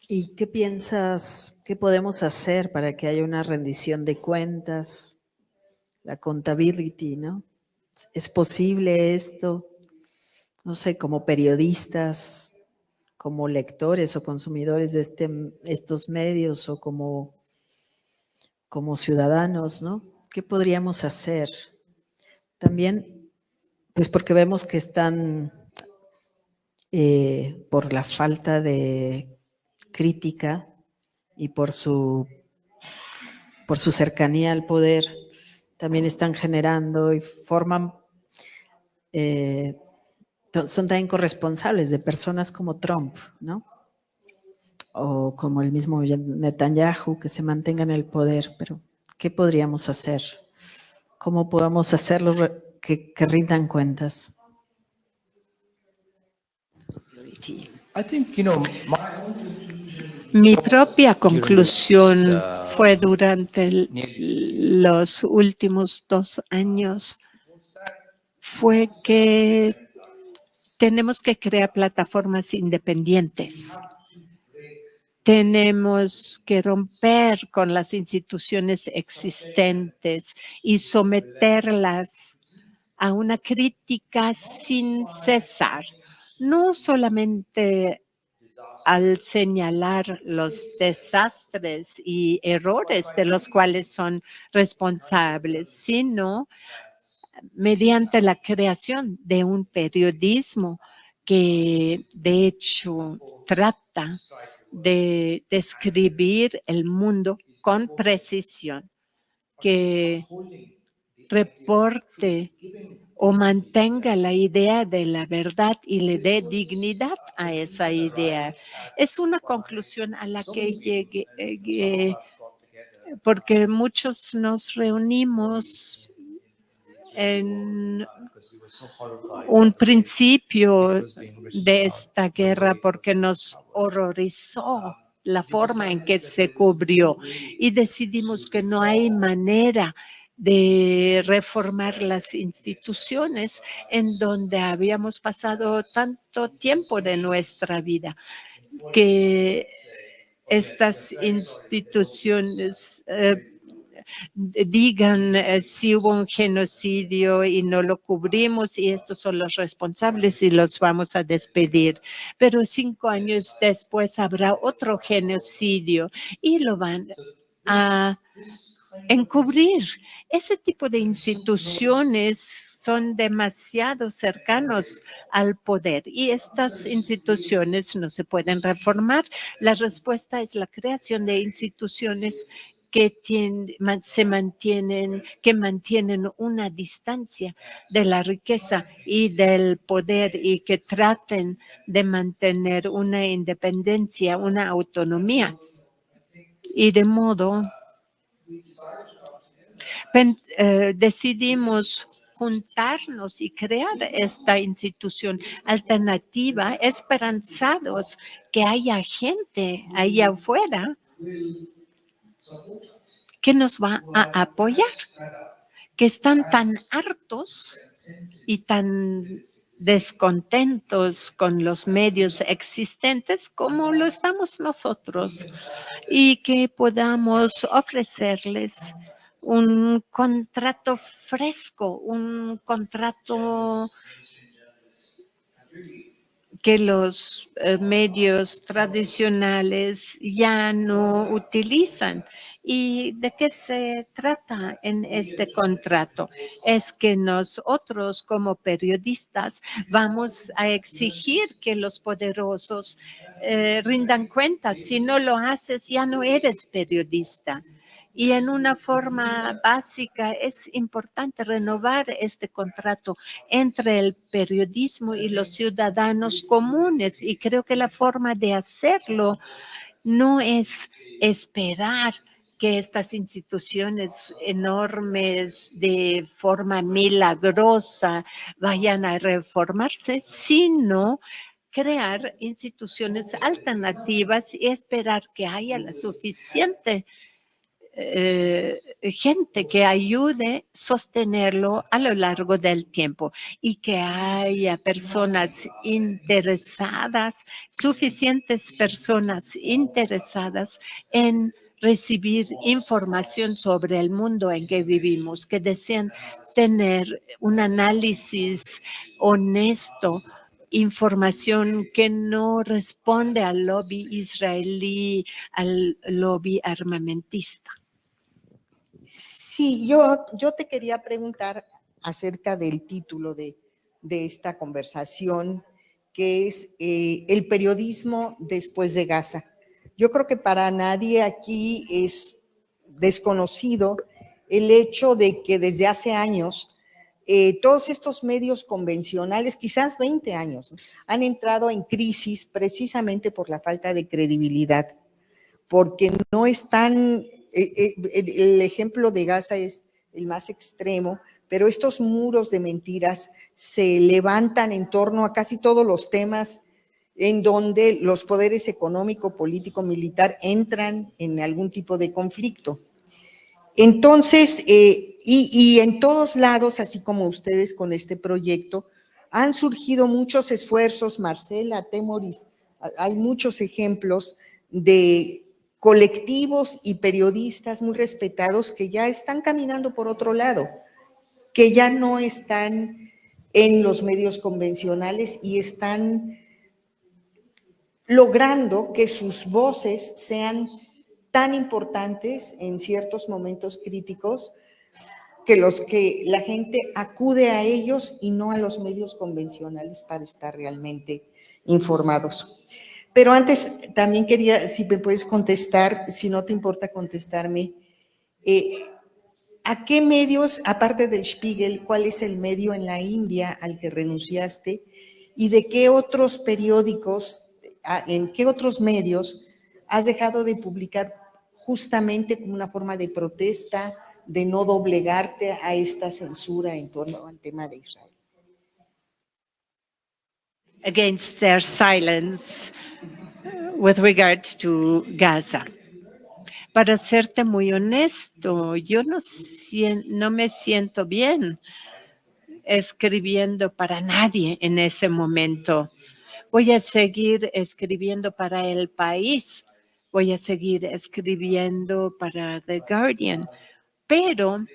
¿Y qué piensas, qué podemos hacer para que haya una rendición de cuentas, la accountability, ¿no? ¿Es posible esto? No sé, como periodistas, como lectores o consumidores de estos medios o como ciudadanos, ¿no? ¿Qué podríamos hacer? También, pues porque vemos que están, por la falta de crítica y por su cercanía al poder, también están generando y forman, son también corresponsables de personas como Trump, ¿no? O como el mismo Netanyahu, que se mantenga en el poder. Pero, ¿qué podríamos hacer? ¿Cómo podemos hacerlo que rindan cuentas? I think, my Mi propia during conclusión this, fue durante los últimos 2 años fue que tenemos que crear plataformas independientes. Tenemos que romper con las instituciones existentes y someterlas a una crítica sin cesar, no solamente al señalar los desastres y errores de los cuales son responsables, sino mediante la creación de un periodismo que de hecho trata de describir el mundo con precisión, que reporte o mantenga la idea de la verdad y le dé dignidad a esa idea. Es una conclusión a la que llegué porque muchos nos reunimos en un principio de esta guerra porque nos horrorizó la forma en que se cubrió y decidimos que no hay manera de reformar las instituciones en donde habíamos pasado tanto tiempo de nuestra vida, que estas instituciones digan si hubo un genocidio y no lo cubrimos y estos son los responsables y los vamos a despedir. Pero 5 años después habrá otro genocidio y lo van a encubrir. Ese tipo de instituciones son demasiado cercanos al poder y estas instituciones no se pueden reformar. La respuesta es la creación de instituciones que mantienen una distancia de la riqueza y del poder y que traten de mantener una independencia, una autonomía. Y de modo decidimos juntarnos y crear esta institución alternativa, esperanzados que haya gente allá afuera que nos va a apoyar, que están tan hartos y tan descontentos con los medios existentes como lo estamos nosotros y que podamos ofrecerles un contrato fresco, un contrato que los medios tradicionales ya no utilizan. ¿Y de qué se trata en este contrato? Es que nosotros como periodistas vamos a exigir que los poderosos rindan cuentas. Si no lo haces, ya no eres periodista. Y en una forma básica es importante renovar este contrato entre el periodismo y los ciudadanos comunes. Y creo que la forma de hacerlo no es esperar que estas instituciones enormes de forma milagrosa vayan a reformarse, sino crear instituciones alternativas y esperar que haya la suficiente gente que ayude a sostenerlo a lo largo del tiempo y que haya personas interesadas, suficientes personas interesadas en recibir información sobre el mundo en que vivimos, que desean tener un análisis honesto, información que no responde al lobby israelí, al lobby armamentista. Sí, yo te quería preguntar acerca del título de esta conversación, que es el periodismo después de Gaza. Yo creo que para nadie aquí es desconocido el hecho de que desde hace años todos estos medios convencionales, quizás 20 años, han entrado en crisis precisamente por la falta de credibilidad, porque no están, el ejemplo de Gaza es el más extremo, pero estos muros de mentiras se levantan en torno a casi todos los temas en donde los poderes económico, político, militar entran en algún tipo de conflicto. Entonces, y en todos lados, así como ustedes con este proyecto, han surgido muchos esfuerzos, Marcela, Temoris, hay muchos ejemplos de colectivos y periodistas muy respetados que ya están caminando por otro lado, que ya no están en los medios convencionales y están logrando que sus voces sean tan importantes en ciertos momentos críticos que la gente acude a ellos y no a los medios convencionales para estar realmente informados. Pero antes también quería, si me puedes contestar, si no te importa contestarme, ¿a qué medios, aparte del Spiegel, cuál es el medio en la India al que renunciaste y de qué otros periódicos, en qué otros medios has dejado de publicar justamente como una forma de protesta, de no doblegarte a esta censura en torno al tema de Israel? Against their silence with regard to Gaza. Para serte muy honesto, yo no me siento bien escribiendo para nadie en ese momento. Voy a seguir escribiendo para El País, voy a seguir escribiendo para The Guardian, pero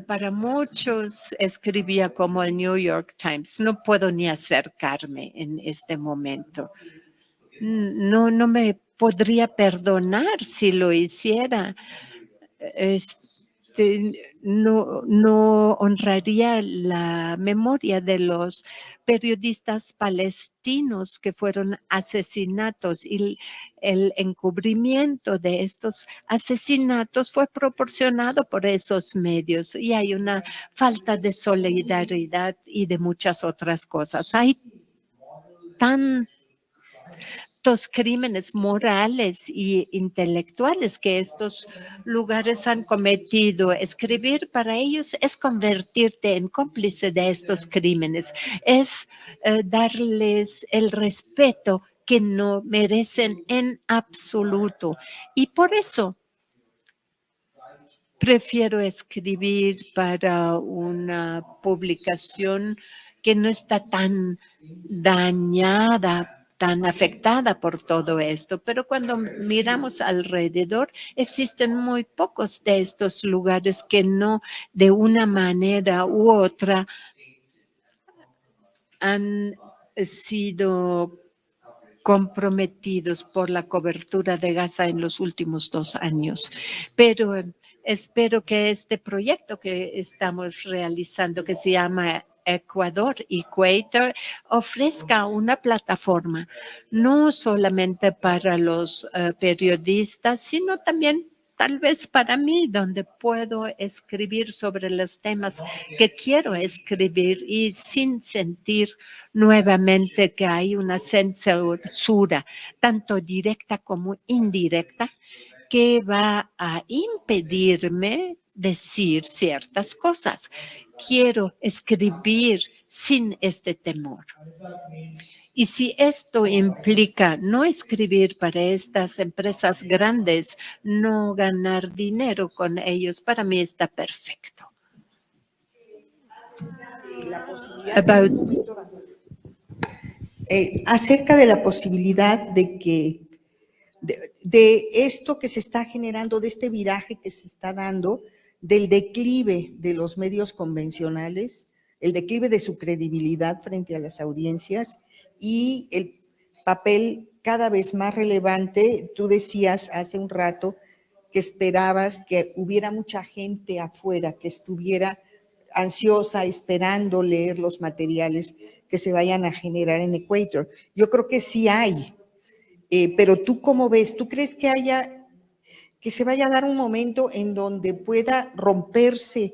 para muchos escribía como el New York Times. No puedo ni acercarme en este momento. No me podría perdonar si lo hiciera. No honraría la memoria de los periodistas palestinos que fueron asesinados y el encubrimiento de estos asesinatos fue proporcionado por esos medios y hay una falta de solidaridad y de muchas otras cosas. Hay tantos crímenes morales e intelectuales que estos lugares han cometido. Escribir para ellos es convertirte en cómplice de estos crímenes, es darles el respeto que no merecen en absoluto. Y por eso prefiero escribir para una publicación que no está tan dañada, tan afectada por todo esto, pero cuando miramos alrededor, existen muy pocos de estos lugares que no de una manera u otra han sido comprometidos por la cobertura de Gaza en los últimos 2 años. Pero espero que este proyecto que estamos realizando, que se llama Equator, ofrezca una plataforma, no solamente para los periodistas, sino también tal vez para mí, donde puedo escribir sobre los temas que quiero escribir y sin sentir nuevamente que hay una censura, tanto directa como indirecta, que va a impedirme decir ciertas cosas. Quiero escribir sin este temor. Y si esto implica no escribir para estas empresas grandes, no ganar dinero con ellos, para mí está perfecto. La posibilidad acerca de la posibilidad de que de esto que se está generando, de este viraje que se está dando, del declive de los medios convencionales, el declive de su credibilidad frente a las audiencias y el papel cada vez más relevante. Tú decías hace un rato que esperabas que hubiera mucha gente afuera, que estuviera ansiosa esperando leer los materiales que se vayan a generar en Equator. Yo creo que sí hay, pero ¿tú cómo ves? ¿Tú crees que se vaya a dar un momento en donde pueda romperse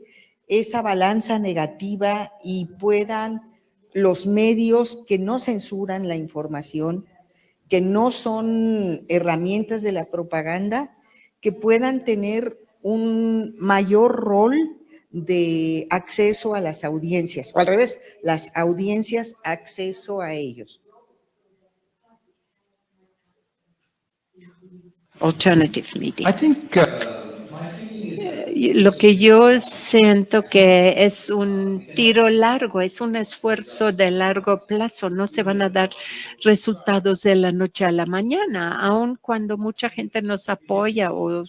esa balanza negativa y puedan los medios que no censuran la información, que no son herramientas de la propaganda, que puedan tener un mayor rol de acceso a las audiencias, o al revés, las audiencias acceso a ellos? Alternative media. I think Lo que yo siento que es un tiro largo, es un esfuerzo de largo plazo. No se van a dar resultados de la noche a la mañana, aun cuando mucha gente nos apoya o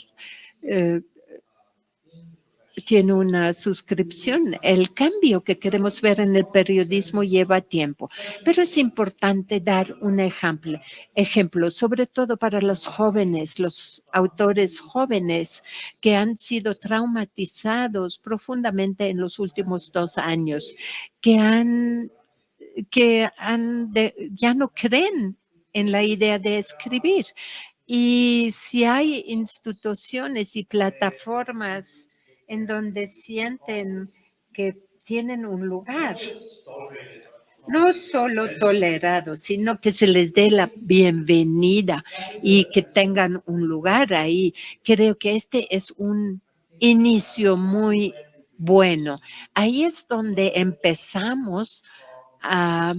tiene una suscripción. El cambio que queremos ver en el periodismo lleva tiempo, pero es importante dar un ejemplo, sobre todo para los jóvenes, los autores jóvenes que han sido traumatizados profundamente en los últimos 2 años, ya no creen en la idea de escribir. Y si hay instituciones y plataformas en donde sienten que tienen un lugar, no solo tolerado, sino que se les dé la bienvenida y que tengan un lugar ahí. Creo que este es un inicio muy bueno. Ahí es donde empezamos a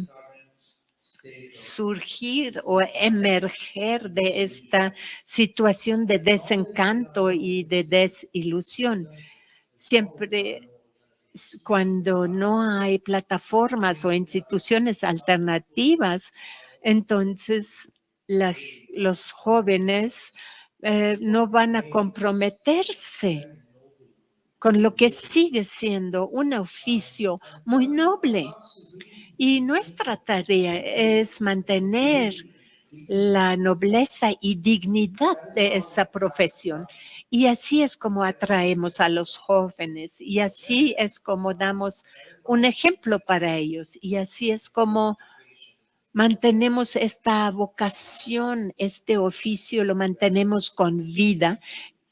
surgir o emerger de esta situación de desencanto y de desilusión. Siempre cuando no hay plataformas o instituciones alternativas, entonces los jóvenes no van a comprometerse con lo que sigue siendo un oficio muy noble. Y nuestra tarea es mantener la nobleza y dignidad de esa profesión. Y así es como atraemos a los jóvenes y así es como damos un ejemplo para ellos y así es como mantenemos esta vocación, este oficio, lo mantenemos con vida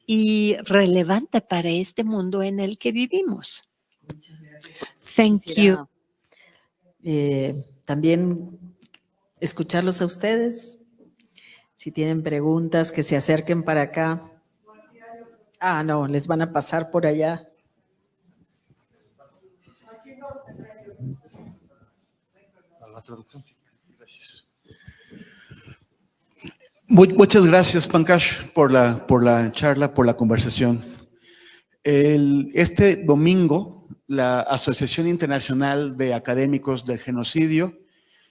y relevante para este mundo en el que vivimos. Thank you. También escucharlos a ustedes. Si tienen preguntas, que se acerquen para acá. Ah, no, les van a pasar por allá. La traducción, sí. Gracias. Muchas gracias, Pankaj, por la charla, por la conversación. Este domingo, la Asociación Internacional de Académicos del Genocidio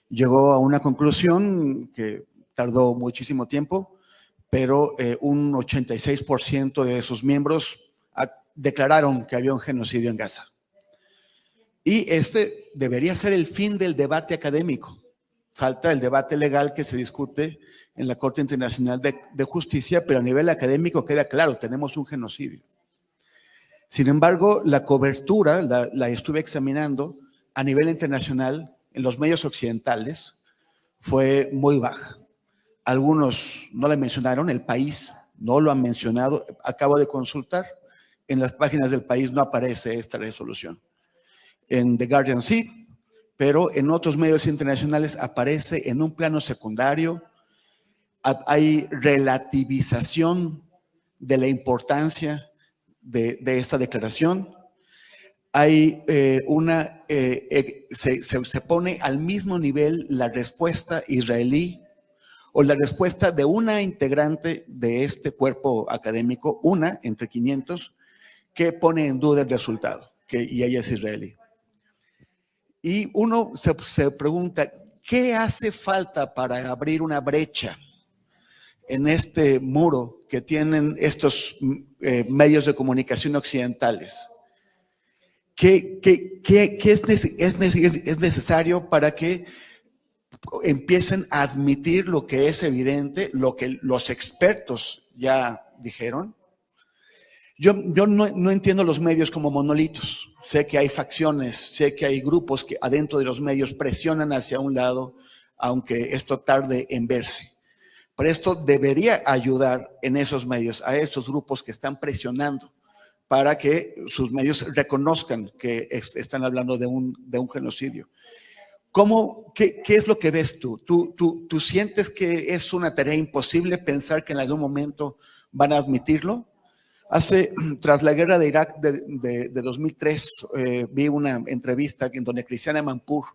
llegó a una conclusión que tardó muchísimo tiempo, pero un 86% de sus miembros declararon que había un genocidio en Gaza. Y este debería ser el fin del debate académico. Falta el debate legal que se discute en la Corte Internacional de Justicia, pero a nivel académico queda claro, tenemos un genocidio. Sin embargo, la cobertura, la estuve examinando a nivel internacional en los medios occidentales, fue muy baja. Algunos no la mencionaron, El País no lo han mencionado. Acabo de consultar, en las páginas del país no aparece esta resolución. En The Guardian sí, pero en otros medios internacionales aparece en un plano secundario. Hay relativización de la importancia de esta declaración. Hay se pone al mismo nivel la respuesta israelí o la respuesta de una integrante de este cuerpo académico, una entre 500, que pone en duda el resultado, y ella es israelí. Y uno se pregunta, ¿qué hace falta para abrir una brecha en este muro que tienen estos medios de comunicación occidentales? ¿Qué es necesario para que empiecen a admitir lo que es evidente, lo que los expertos ya dijeron? Yo no entiendo los medios como monolitos. Sé que hay facciones, sé que hay grupos que adentro de los medios presionan hacia un lado, aunque esto tarde en verse. Pero esto debería ayudar en esos medios, a esos grupos que están presionando para que sus medios reconozcan que están hablando de un genocidio. ¿Qué es lo que ves tú? ¿Tú sientes que es una tarea imposible pensar que en algún momento van a admitirlo? Tras la guerra de Irak de 2003, vi una entrevista en donde Cristiana Amanpour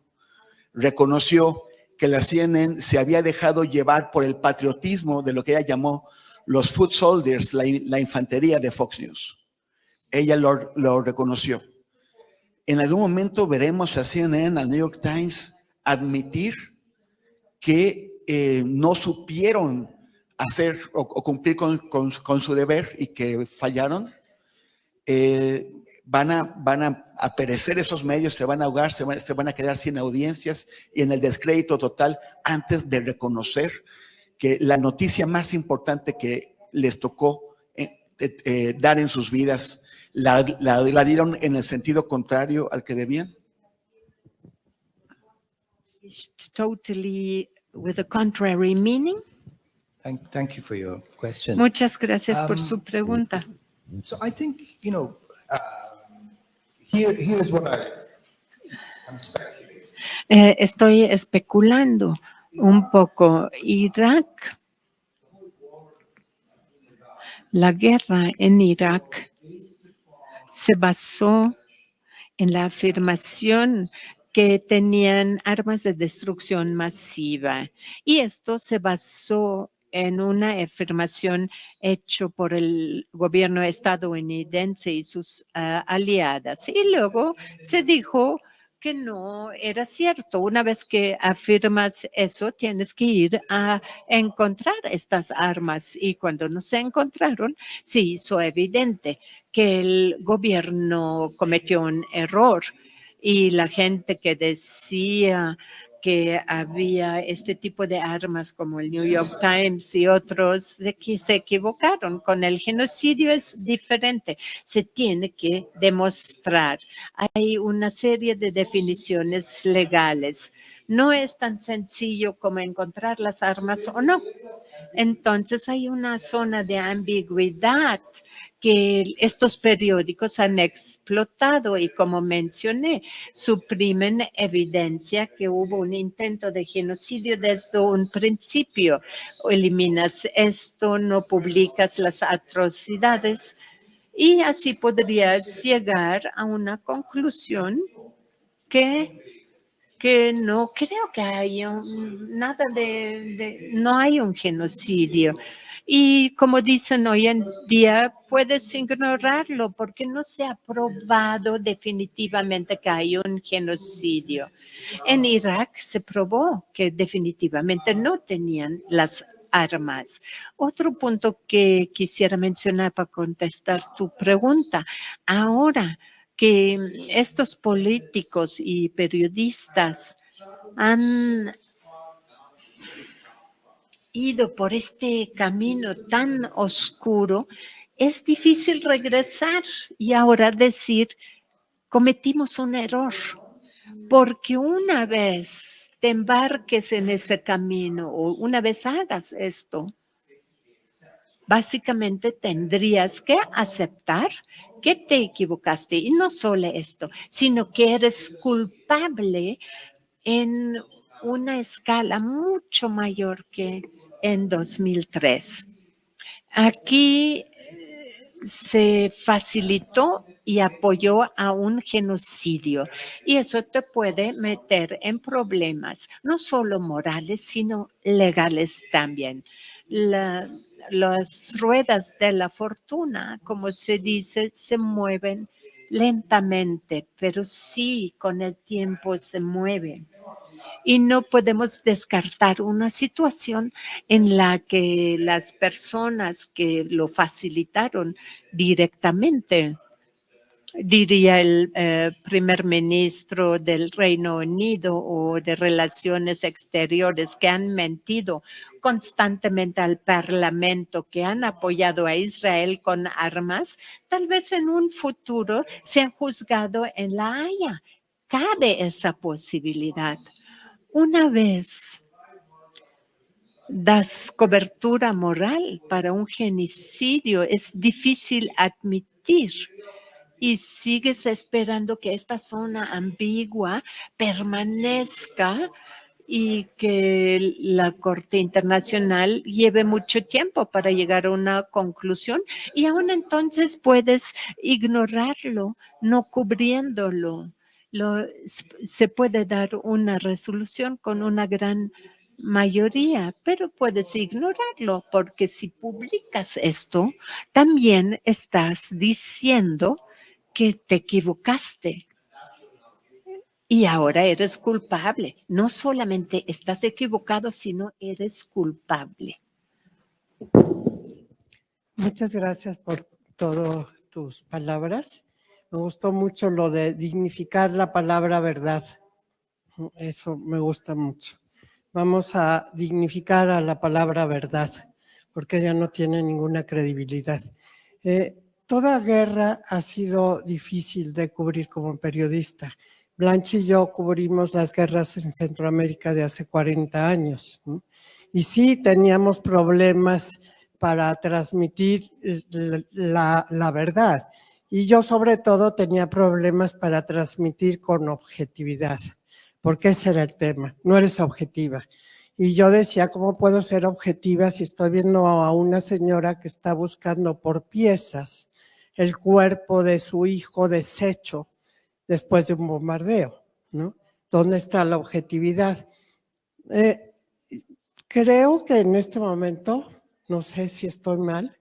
reconoció que la CNN se había dejado llevar por el patriotismo de lo que ella llamó los foot soldiers, la infantería de Fox News. Ella lo reconoció. En algún momento veremos a CNN, al New York Times, admitir que no supieron hacer o cumplir con su deber y que fallaron. Van a perecer esos medios, se van a ahogar, se van a quedar sin audiencias y en el descrédito total antes de reconocer que la noticia más importante que les tocó dar en sus vidas la dieron en el sentido contrario al que debían. Totally with a contrary meaning. Thank you for your question. Muchas gracias por su pregunta. So I think, here is what I'm speculating. Estoy especulando un poco. Irak, la guerra en Irak se basó en la afirmación que tenían armas de destrucción masiva. Y esto se basó en una afirmación hecha por el gobierno estadounidense y sus aliadas. Y luego se dijo que no era cierto. Una vez que afirmas eso, tienes que ir a encontrar estas armas. Y cuando no se encontraron, se hizo evidente que el gobierno cometió un error. Y la gente que decía que había este tipo de armas como el New York Times y otros se equivocaron. Con el genocidio es diferente. Se tiene que demostrar. Hay una serie de definiciones legales. No es tan sencillo como encontrar las armas o no. Entonces hay una zona de ambigüedad que estos periódicos han explotado y, como mencioné, suprimen evidencia que hubo un intento de genocidio desde un principio. Eliminas esto, no publicas las atrocidades y así podrías llegar a una conclusión que no creo que haya nada no hay un genocidio. Y como dicen hoy en día, puedes ignorarlo porque no se ha probado definitivamente que hay un genocidio. En Irak se probó que definitivamente no tenían las armas. Otro punto que quisiera mencionar para contestar tu pregunta. Ahora que estos políticos y periodistas han ido por este camino tan oscuro, es difícil regresar y ahora decir, cometimos un error, porque una vez te embarques en ese camino o una vez hagas esto, Básicamente tendrías que aceptar que te equivocaste. Y no solo esto, sino que eres culpable en una escala mucho mayor que en 2003. Aquí se facilitó y apoyó a un genocidio y eso te puede meter en problemas, no solo morales, sino legales también. Las ruedas de la fortuna, como se dice, se mueven lentamente, pero sí con el tiempo se mueven. Y no podemos descartar una situación en la que las personas que lo facilitaron directamente, diría el primer ministro del Reino Unido o de Relaciones Exteriores, que han mentido constantemente al Parlamento, que han apoyado a Israel con armas, tal vez en un futuro sean juzgados en La Haya. Cabe esa posibilidad. Una vez das cobertura moral para un genocidio, es difícil admitir y sigues esperando que esta zona ambigua permanezca y que la Corte Internacional lleve mucho tiempo para llegar a una conclusión y aún entonces puedes ignorarlo, no cubriéndolo. Se puede dar una resolución con una gran mayoría, pero puedes ignorarlo porque si publicas esto, también estás diciendo que te equivocaste. Y ahora eres culpable. No solamente estás equivocado, sino eres culpable. Muchas gracias por todas tus palabras. Me gustó mucho lo de dignificar la palabra verdad. Eso me gusta mucho. Vamos a dignificar a la palabra verdad, porque ella no tiene ninguna credibilidad. Toda guerra ha sido difícil de cubrir como periodista. Blanche y yo cubrimos las guerras en Centroamérica de hace 40 años, ¿no? Y sí teníamos problemas para transmitir la verdad. Y yo sobre todo tenía problemas para transmitir con objetividad, porque ese era el tema, no eres objetiva. Y yo decía, ¿cómo puedo ser objetiva si estoy viendo a una señora que está buscando por piezas el cuerpo de su hijo deshecho después de un bombardeo, ¿no? ¿Dónde está la objetividad? Creo que en este momento, no sé si estoy mal,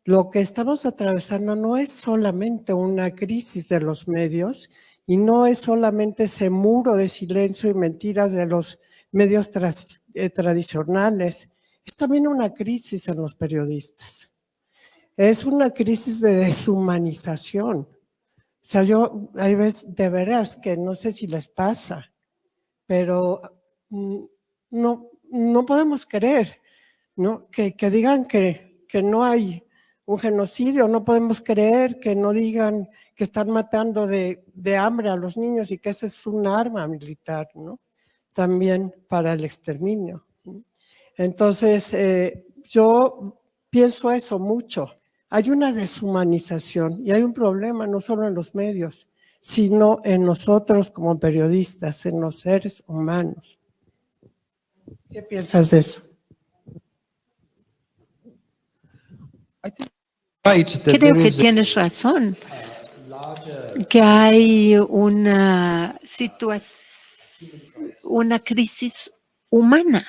lo que estamos atravesando no es solamente una crisis de los medios y no es solamente ese muro de silencio y mentiras de los medios tradicionales, es también una crisis en los periodistas. Es una crisis de deshumanización. O sea, yo hay veces de veras que no sé si les pasa, pero no podemos creer, ¿no? Que digan que no hay un genocidio, no podemos creer que no digan que están matando de hambre a los niños y que esa es un arma militar, ¿no? También para el exterminio. Entonces, yo pienso eso mucho. Hay una deshumanización y hay un problema no solo en los medios, sino en nosotros como periodistas, en los seres humanos. ¿Qué piensas de eso? Creo que tienes razón, que hay una situación, una crisis humana.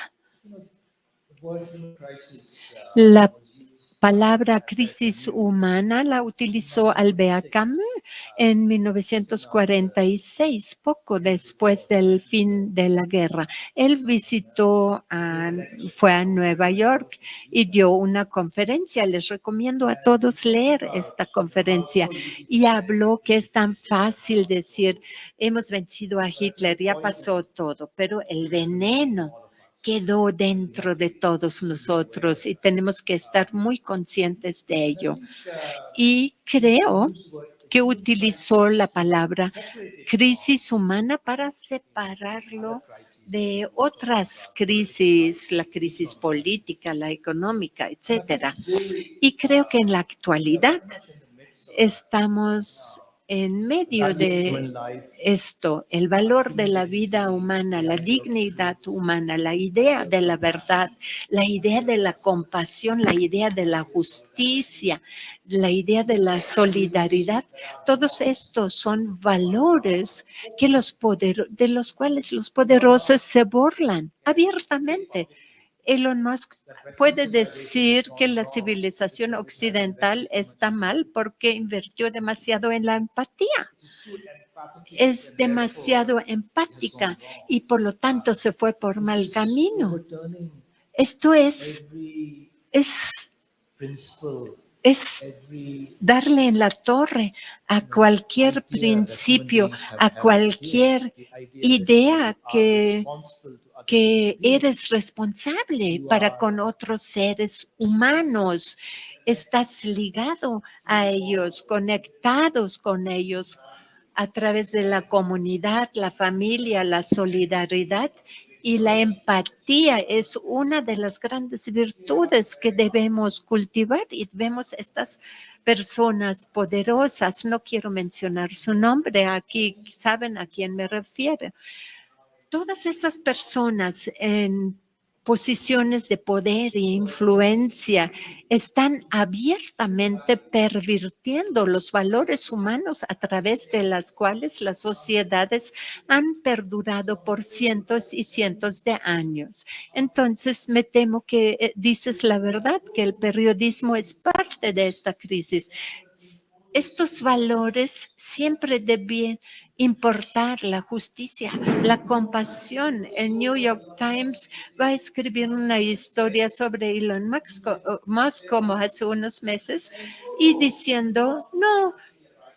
La palabra crisis humana la utilizó Albert Camus en 1946, poco después del fin de la guerra. Él fue a Nueva York y dio una conferencia. Les recomiendo a todos leer esta conferencia y habló que es tan fácil decir, hemos vencido a Hitler, ya pasó todo, pero el veneno quedó dentro de todos nosotros y tenemos que estar muy conscientes de ello. Y creo que utilizó la palabra crisis humana para separarlo de otras crisis, la crisis política, la económica, etcétera. Y creo que en la actualidad estamos en medio de esto, el valor de la vida humana, la dignidad humana, la idea de la verdad, la idea de la compasión, la idea de la justicia, la idea de la solidaridad. Todos estos son valores que de los cuales los poderosos se burlan abiertamente. Elon Musk puede decir que la civilización occidental está mal porque invirtió demasiado en la empatía. Es demasiado empática y por lo tanto se fue por mal camino. Esto es darle en la torre a cualquier principio, a cualquier idea que eres responsable para con otros seres humanos. Estás ligado a ellos, conectados con ellos a través de la comunidad, la familia, la solidaridad y la empatía es una de las grandes virtudes que debemos cultivar y vemos estas personas poderosas. No quiero mencionar su nombre aquí, saben a quién me refiero. Todas esas personas en posiciones de poder e influencia están abiertamente pervirtiendo los valores humanos a través de las cuales las sociedades han perdurado por cientos y cientos de años. Entonces, me temo que dices la verdad, que el periodismo es parte de esta crisis. Estos valores siempre deben importar la justicia, la compasión. El New York Times va a escribir una historia sobre Elon Musk como hace unos meses y diciendo, no,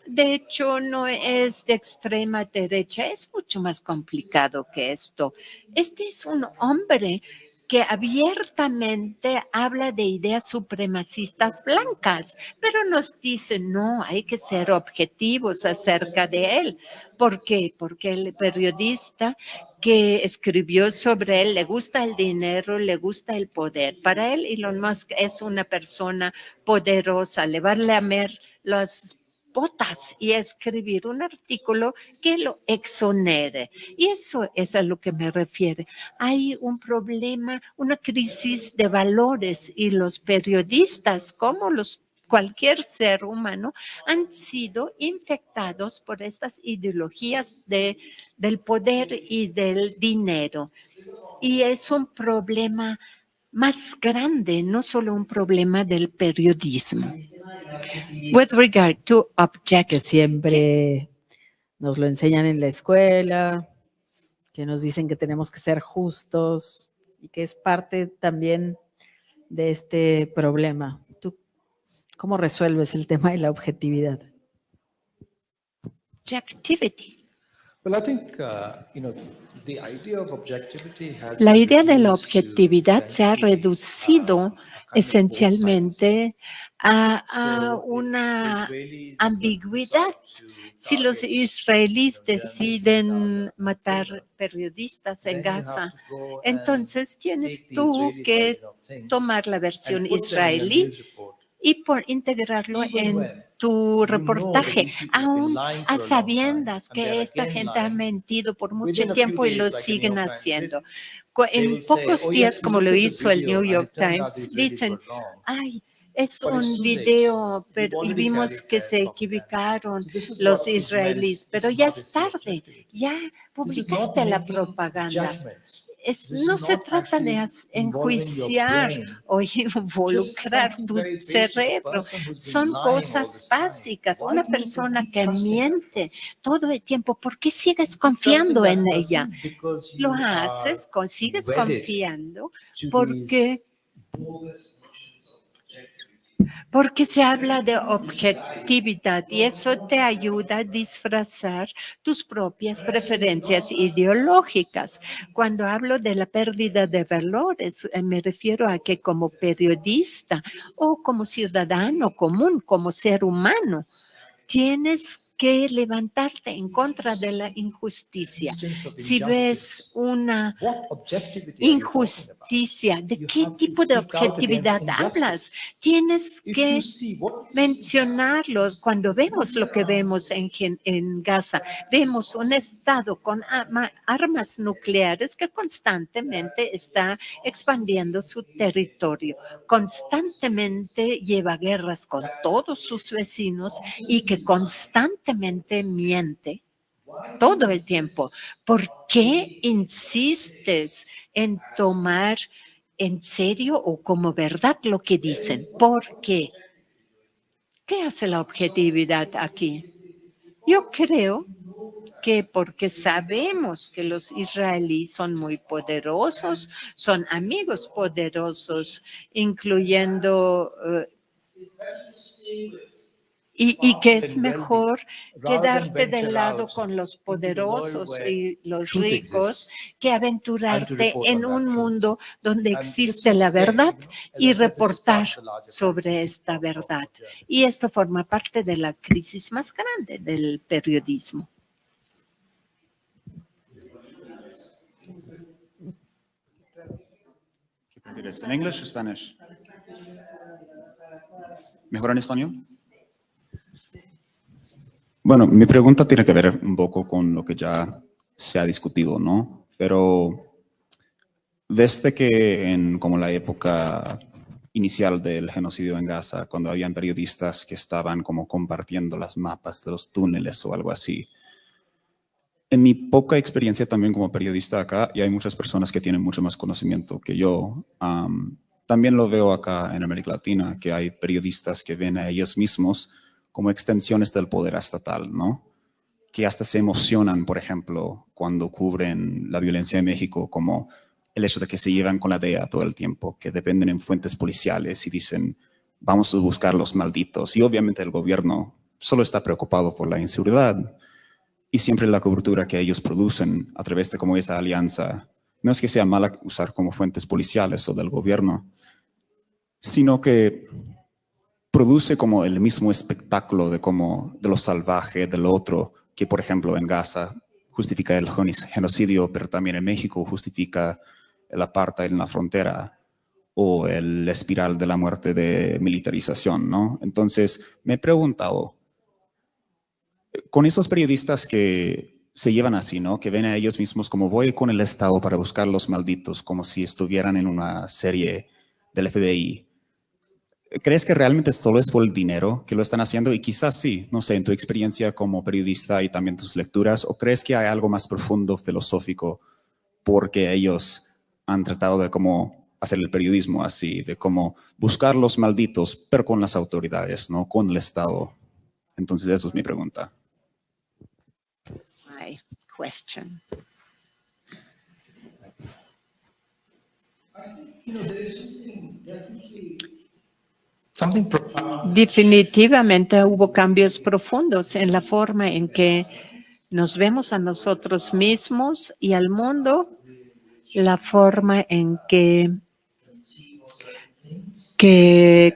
de hecho no es de extrema derecha, es mucho más complicado que esto. Este es un hombre que abiertamente habla de ideas supremacistas blancas, pero nos dice, no, hay que ser objetivos acerca de él. ¿Por qué? Porque el periodista que escribió sobre él le gusta el dinero, le gusta el poder. Para él, Elon Musk es una persona poderosa, le va a lamer los botas y escribir un artículo que lo exonere. Y eso es a lo que me refiere. Hay un problema, una crisis de valores y los periodistas, como cualquier ser humano, han sido infectados por estas ideologías del poder y del dinero. Y es un problema más grande, no solo un problema del periodismo. With regard to objectivity, que siempre nos lo enseñan en la escuela, que nos dicen que tenemos que ser justos y que es parte también de este problema. ¿Tú cómo resuelves el tema de la objetividad? Objectivity. Well, I think, the idea of objectivity has La been idea de la reduced to objetividad se ha essentially, reducido a kind of both esencialmente a So, una if the Israelis ambigüedad. decide to Si los target israelíes journalists in deciden Gaza, matar periodistas en then you have Gaza, to go and entonces tienes take the tú Israeli que version of things tomar la and versión put them in a israelí news report, y integrarlo even en when tu you know that reportaje, these people have been aún lying a for a long time, sabiendas and they're que esta again gente ha lying. mentido por mucho Within a few tiempo y lo days, like the New siguen York Times did, haciendo. they En will say, pocos "Oh, días, yes, we como lo looked at the hizo el New video, and York it turned out the Times, Israelis dicen, were wrong." ay, es But it's un too late. video, You've pero y already vimos carried que that se propaganda. equivocaron So this is los what it meant. israelíes, pero This ya is es how they see tarde, objectivity. ya This is not publicaste la making propaganda. judgments. This is No se not trata de actually involving your enjuiciar brain. o Just involucrar something tu very basic. A cerebro. person who's been Son lying all cosas this time. básicas. Why Una do you persona keep que trusting that miente person? todo el tiempo, ¿por qué sigues Keep trusting confiando that en person ella? because Lo you are haces, sigues wedded confiando to porque se habla de objetividad y eso te ayuda a disfrazar tus propias preferencias ideológicas. Cuando hablo de la pérdida de valores, me refiero a que como periodista o como ciudadano común, como ser humano, tienes que levantarte en contra de la injusticia. Si ves una injusticia, ¿de qué tipo de objetividad hablas? Tienes que mencionarlo. Cuando vemos lo que vemos en Gaza, vemos un estado con armas nucleares que constantemente está expandiendo su territorio, constantemente lleva guerras con todos sus vecinos y que constantemente miente todo el tiempo. ¿Por qué insistes en tomar en serio o como verdad lo que dicen? ¿Por qué? ¿Qué hace la objetividad aquí? Yo creo que porque sabemos que los israelíes son muy poderosos, son amigos poderosos, incluyendo y que es mejor quedarte del lado con los poderosos y los ricos que aventurarte en un mundo donde existe la verdad y reportar sobre esta verdad. Y esto forma parte de la crisis más grande del periodismo. ¿Qué prefieres, en inglés o Spanish? ¿Mejor en español? Bueno, mi pregunta tiene que ver un poco con lo que ya se ha discutido, ¿no? Pero desde que en como la época inicial del genocidio en Gaza, cuando habían periodistas que estaban como compartiendo las mapas de los túneles o algo así, en mi poca experiencia también como periodista acá, y hay muchas personas que tienen mucho más conocimiento que yo, también lo veo acá en América Latina, que hay periodistas que ven a ellos mismos como extensiones del poder estatal, ¿no? Que hasta se emocionan, por ejemplo, cuando cubren la violencia en México, como el hecho de que se llevan con la DEA todo el tiempo, que dependen en fuentes policiales y dicen, vamos a buscar los malditos. Y obviamente el gobierno solo está preocupado por la inseguridad. Y siempre la cobertura que ellos producen a través de como esa alianza, no es que sea mala usar como fuentes policiales o del gobierno, sino que produce como el mismo espectáculo de como de lo salvaje, del otro, que por ejemplo en Gaza justifica el genocidio, pero también en México justifica el apartheid en la frontera o el espiral de la muerte de militarización, ¿no? Entonces me he preguntado, con esos periodistas que se llevan así, ¿no? Que ven a ellos mismos como voy con el Estado para buscar los malditos, como si estuvieran en una serie del FBI. ¿Crees que realmente solo es por el dinero que lo están haciendo? Y quizás sí, no sé, en tu experiencia como periodista y también tus lecturas, ¿o crees que hay algo más profundo, filosófico, porque ellos han tratado de cómo hacer el periodismo así, de cómo buscar los malditos, pero con las autoridades, ¿no? Con el Estado. Entonces, eso es mi pregunta. My question. Definitivamente hubo cambios profundos en la forma en que nos vemos a nosotros mismos y al mundo, la forma en que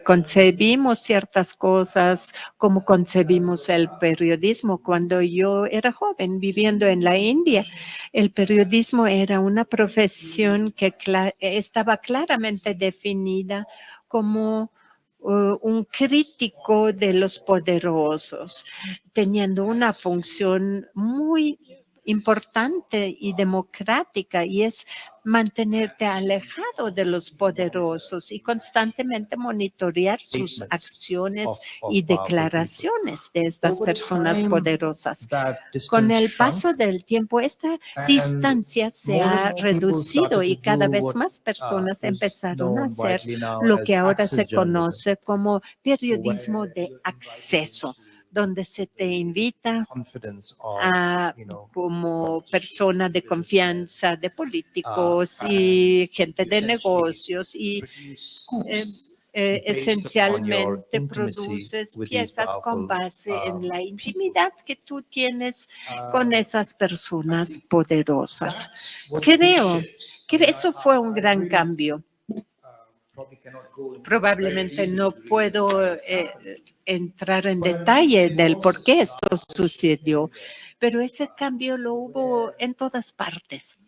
concebimos ciertas cosas, como concebimos el periodismo. Cuando yo era joven viviendo en la India, el periodismo era una profesión que estaba claramente definida como un crítico de los poderosos, teniendo una función muy importante y democrática, y es mantenerte alejado de los poderosos y constantemente monitorear sus acciones y declaraciones de estas personas poderosas. Con el paso del tiempo, esta distancia se ha reducido y cada vez más personas empezaron a hacer lo que ahora se conoce como periodismo de acceso, donde se te invita como persona de confianza de políticos y gente de negocios y esencialmente produces piezas con base en la intimidad que tú tienes con esas personas poderosas. Creo que eso fue un gran cambio. Probablemente no puedo entrar en detalle del por qué esto sucedió, pero ese cambio lo hubo en todas partes.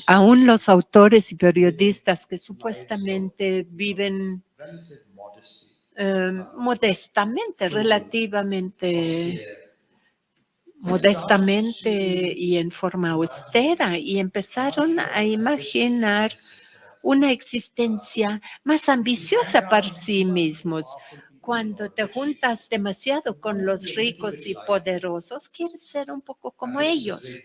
Aún los autores y periodistas que supuestamente viven modestamente, relativamente modestamente y en forma austera, y empezaron a imaginar una existencia más ambiciosa para sí mismos. Cuando te juntas demasiado con los ricos y poderosos, quieres ser un poco como ellos.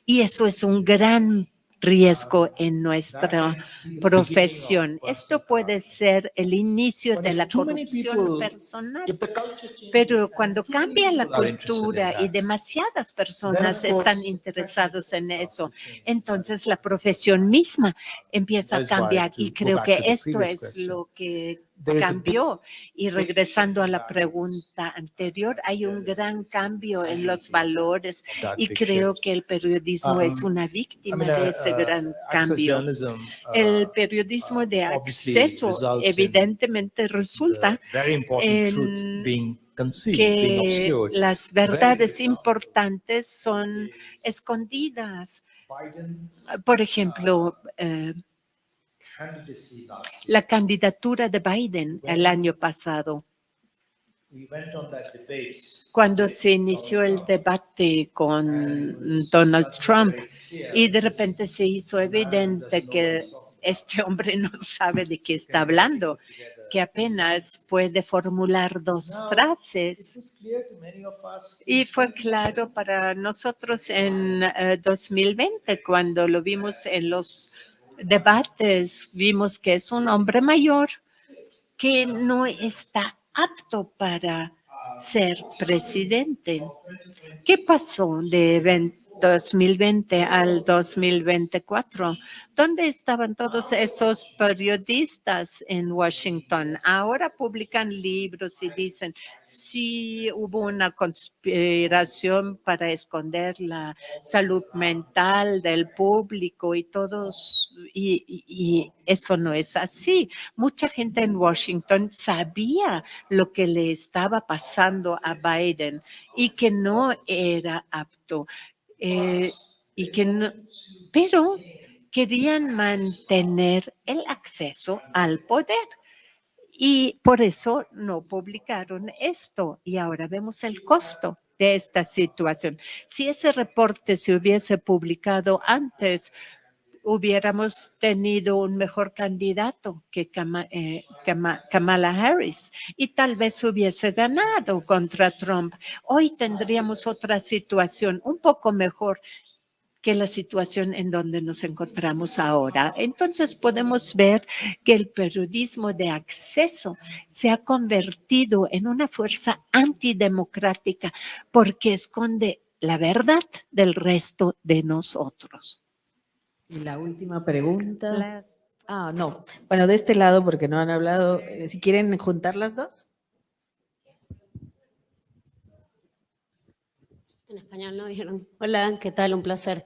Y eso es un gran riesgo en nuestra profesión. Esto puede ser el inicio de la corrupción personal, pero cuando cambia la cultura y demasiadas personas están interesados en eso, entonces la profesión misma empieza a cambiar, y creo que esto es lo que cambió. Y regresando a la pregunta anterior, hay un gran cambio en los valores, y creo que el periodismo es una víctima de ese gran cambio. El periodismo de acceso evidentemente resulta en que las verdades importantes son escondidas. Por ejemplo, la candidatura de Biden el año pasado. Cuando se inició el debate con Donald Trump, y de repente se hizo evidente que este hombre no sabe de qué está hablando, que apenas puede formular dos frases. Y fue claro para nosotros en 2020, cuando lo vimos en los debates, vimos que es un hombre mayor que no está apto para ser presidente. ¿Qué pasó de 2020 al 2024? ¿Dónde estaban todos esos periodistas en Washington? Ahora publican libros y dicen, sí, hubo una conspiración para esconder la salud mental del público y todos, y eso no es así. Mucha gente en Washington sabía lo que le estaba pasando a Biden y que no era apto, y que no, pero querían mantener el acceso al poder. Y por eso no publicaron esto. Y ahora vemos el costo de esta situación. Si ese reporte se hubiese publicado antes, hubiéramos tenido un mejor candidato que Kamala Harris, y tal vez hubiese ganado contra Trump. Hoy tendríamos otra situación un poco mejor que la situación en donde nos encontramos ahora. Entonces podemos ver que el periodismo de acceso se ha convertido en una fuerza antidemocrática porque esconde la verdad del resto de nosotros. Y la última pregunta. No. Bueno, de este lado, porque no han hablado, si quieren juntar las dos. En español no dijeron. Hola, ¿qué tal? Un placer.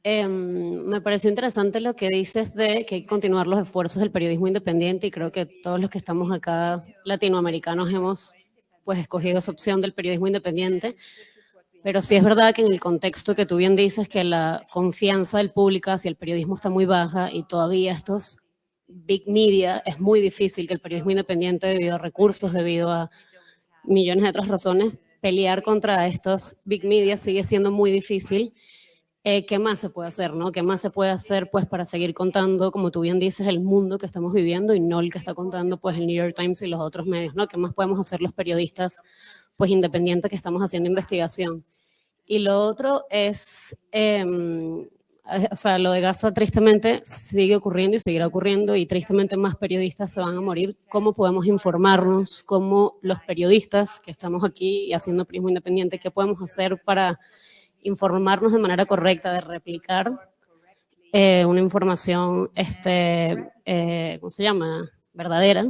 Me pareció interesante lo que dices de que hay que continuar los esfuerzos del periodismo independiente, y creo que todos los que estamos acá latinoamericanos hemos pues escogido esa opción del periodismo independiente. Pero sí es verdad que en el contexto que tú bien dices, que la confianza del público hacia el periodismo está muy baja, y todavía estos big media, es muy difícil que el periodismo independiente, debido a recursos, debido a millones de otras razones, pelear contra estos big media sigue siendo muy difícil. ¿Qué más se puede hacer, no? ¿Qué más se puede hacer, pues, para seguir contando, como tú bien dices, el mundo que estamos viviendo y no el que está contando, pues, el New York Times y los otros medios, ¿no? ¿Qué más podemos hacer los periodistas, pues, independientes que estamos haciendo investigación? Y lo otro es, o sea, lo de Gaza tristemente sigue ocurriendo y seguirá ocurriendo, y tristemente más periodistas se van a morir. ¿Cómo podemos informarnos? ¿Cómo los periodistas que estamos aquí y haciendo periodismo independiente, qué podemos hacer para informarnos de manera correcta, de replicar una información, ¿cómo se llama? Verdadera,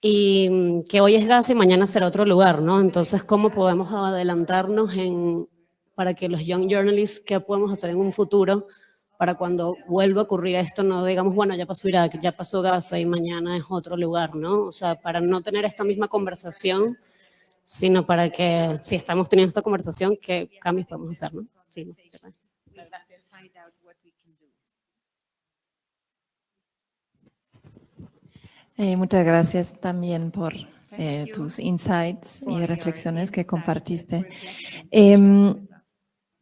y que hoy es Gaza y mañana será otro lugar, ¿no? Entonces, ¿cómo podemos adelantarnos para que los young journalists, qué podemos hacer en un futuro para cuando vuelva a ocurrir esto, no digamos, bueno, ya pasó Irak, ya pasó Gaza y mañana es otro lugar, ¿no? O sea, para no tener esta misma conversación, sino para que, si estamos teniendo esta conversación, ¿qué cambios podemos hacer, no? Sí, no sé si muchas gracias también por tus insights y reflexiones que compartiste.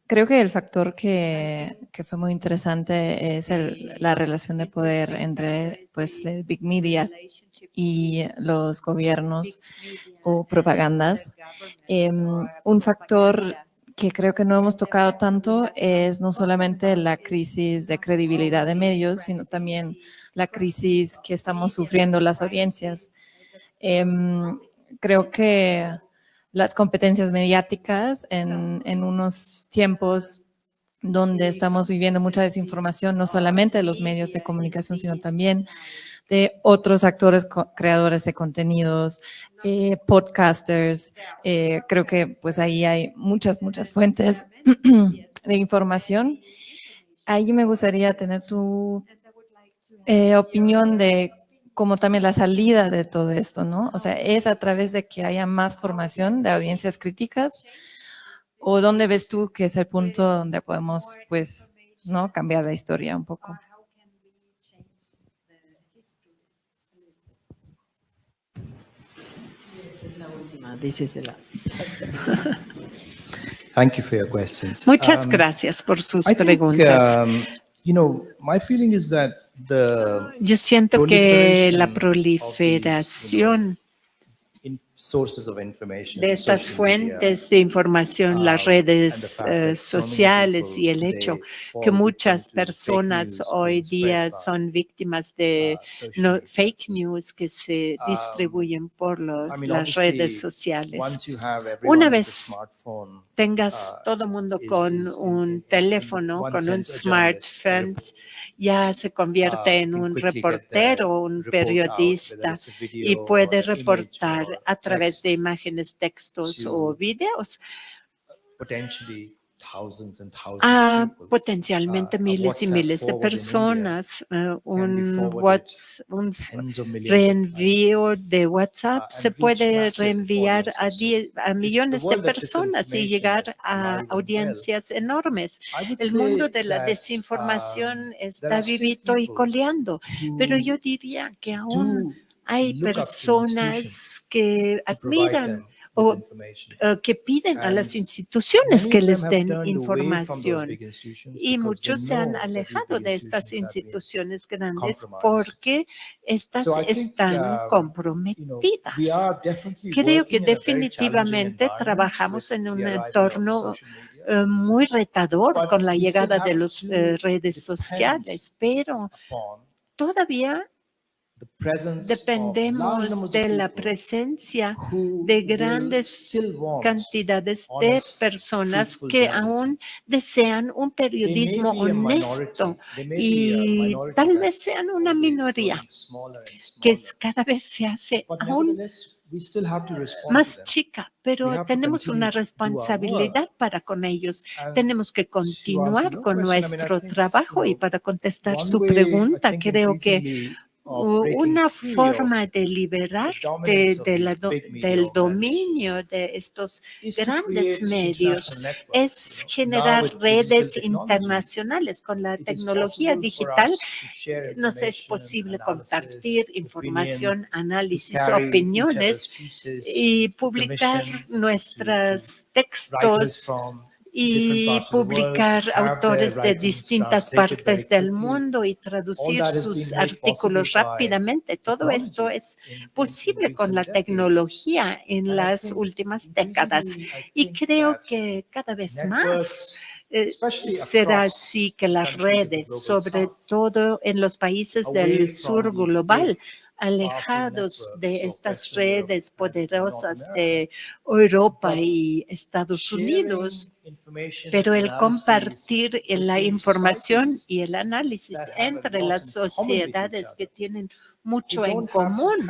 Creo que el factor que fue muy interesante es la relación de poder entre pues, el big media y los gobiernos o propagandas. Un factor que creo que no hemos tocado tanto es no solamente la crisis de credibilidad de medios, sino también la crisis que estamos sufriendo las audiencias. Creo que las competencias mediáticas en unos tiempos donde estamos viviendo mucha desinformación, no solamente de los medios de comunicación, sino también de otros actores creadores de contenidos, podcasters. Creo que pues ahí hay muchas fuentes de información. Ahí me gustaría tener tu opinión de cómo también la salida de todo esto, ¿no? O sea, ¿es a través de que haya más formación de audiencias críticas? ¿O dónde ves tú que es el punto donde podemos, pues, ¿no? Cambiar la historia un poco? Thank you for your questions. Muchas gracias por sus I think, preguntas. my feeling is that Yo siento que la proliferación proliferación de estas fuentes de información, las redes sociales y el hecho que muchas personas hoy día son víctimas de fake news que se distribuyen por las redes sociales. Una vez tengas todo el mundo con un teléfono, con un smartphone, ya se convierte en un reportero, un periodista y puede reportar a través de imágenes, textos o videos a potencialmente miles y miles de personas. Un reenvío de WhatsApp se puede reenviar a millones de personas y llegar a audiencias enormes. El mundo de la desinformación está vivito y coleando, pero yo diría que aún hay personas que admiran o que piden a las instituciones que les den información. Y muchos se han alejado de estas instituciones grandes porque estas están comprometidas. Creo que definitivamente trabajamos en un entorno muy retador con la llegada de las redes sociales, pero todavía dependemos de la presencia de grandes cantidades de personas que aún desean un periodismo honesto y tal vez sean una minoría que cada vez se hace aún más chica, pero tenemos una responsabilidad para con ellos. Tenemos que continuar con nuestro trabajo y para contestar su pregunta, creo que una forma de liberarte del dominio de estos grandes medios es generar redes internacionales. Con la tecnología digital nos es posible compartir información, análisis, opiniones y publicar nuestros textos y publicar autores de distintas partes del mundo y traducir sus artículos rápidamente. Todo esto es posible con la tecnología en las últimas décadas y creo que cada vez más será así, que las redes, sobre todo en los países del sur global, alejados de estas redes poderosas de Europa y Estados Unidos, pero el compartir la información y el análisis entre las sociedades que tienen mucho en común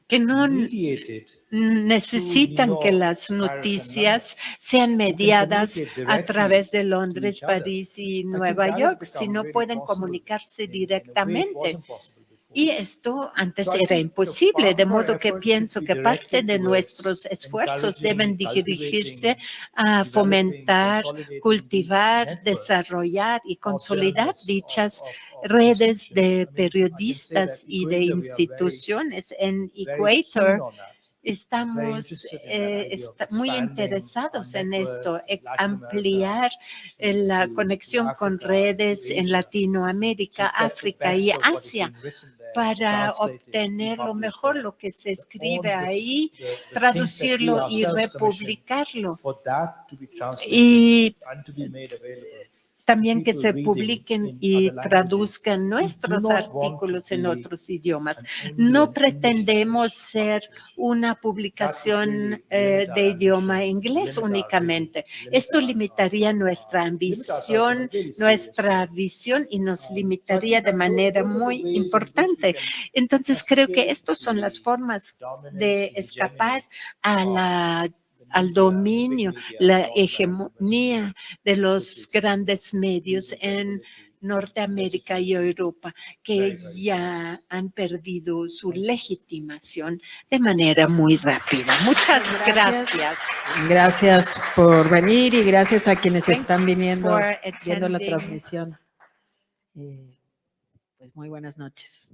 que no mediated necesitan que las noticias sean mediadas a través de Londres, París y Nueva York, sino pueden comunicarse directamente. Y esto antes era imposible, de modo que pienso que parte de nuestros esfuerzos deben dirigirse a fomentar, cultivar, desarrollar y consolidar dichas redes de periodistas y de instituciones. En Equator estamos muy interesados en esto, ampliar la conexión con redes en Latinoamérica, África y Asia, para obtener lo mejor lo que se escribe ahí, traducirlo y republicarlo. Y también que se publiquen y traduzcan nuestros artículos en otros idiomas. No pretendemos ser una publicación de idioma inglés únicamente. Esto limitaría nuestra ambición, nuestra visión y nos limitaría de manera muy importante. Entonces, creo que estas son las formas de escapar al dominio, la hegemonía de los grandes medios en Norteamérica y Europa, que ya han perdido su legitimación de manera muy rápida. Muchas gracias. Gracias por venir y gracias a quienes están viniendo, for viendo la attending. transmisión. Pues muy buenas noches.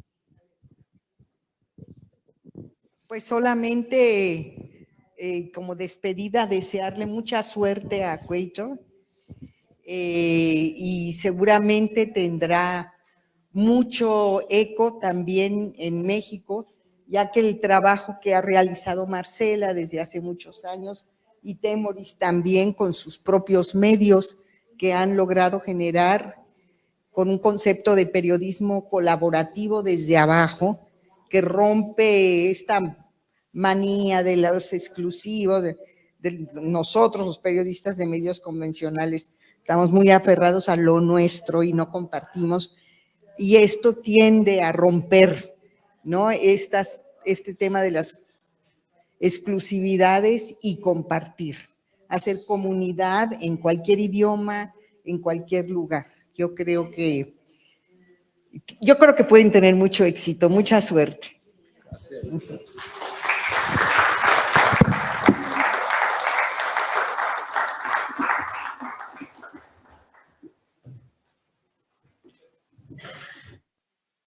Pues solamente como despedida, desearle mucha suerte a Equator y seguramente tendrá mucho eco también en México, ya que el trabajo que ha realizado Marcela desde hace muchos años y Temoris también con sus propios medios que han logrado generar con un concepto de periodismo colaborativo desde abajo, que rompe esta manía de los exclusivos, de nosotros los periodistas de medios convencionales, estamos muy aferrados a lo nuestro y no compartimos, y esto tiende a romper, ¿no? Este tema de las exclusividades y compartir, hacer comunidad en cualquier idioma, en cualquier lugar. Yo creo que pueden tener mucho éxito, mucha suerte. Gracias.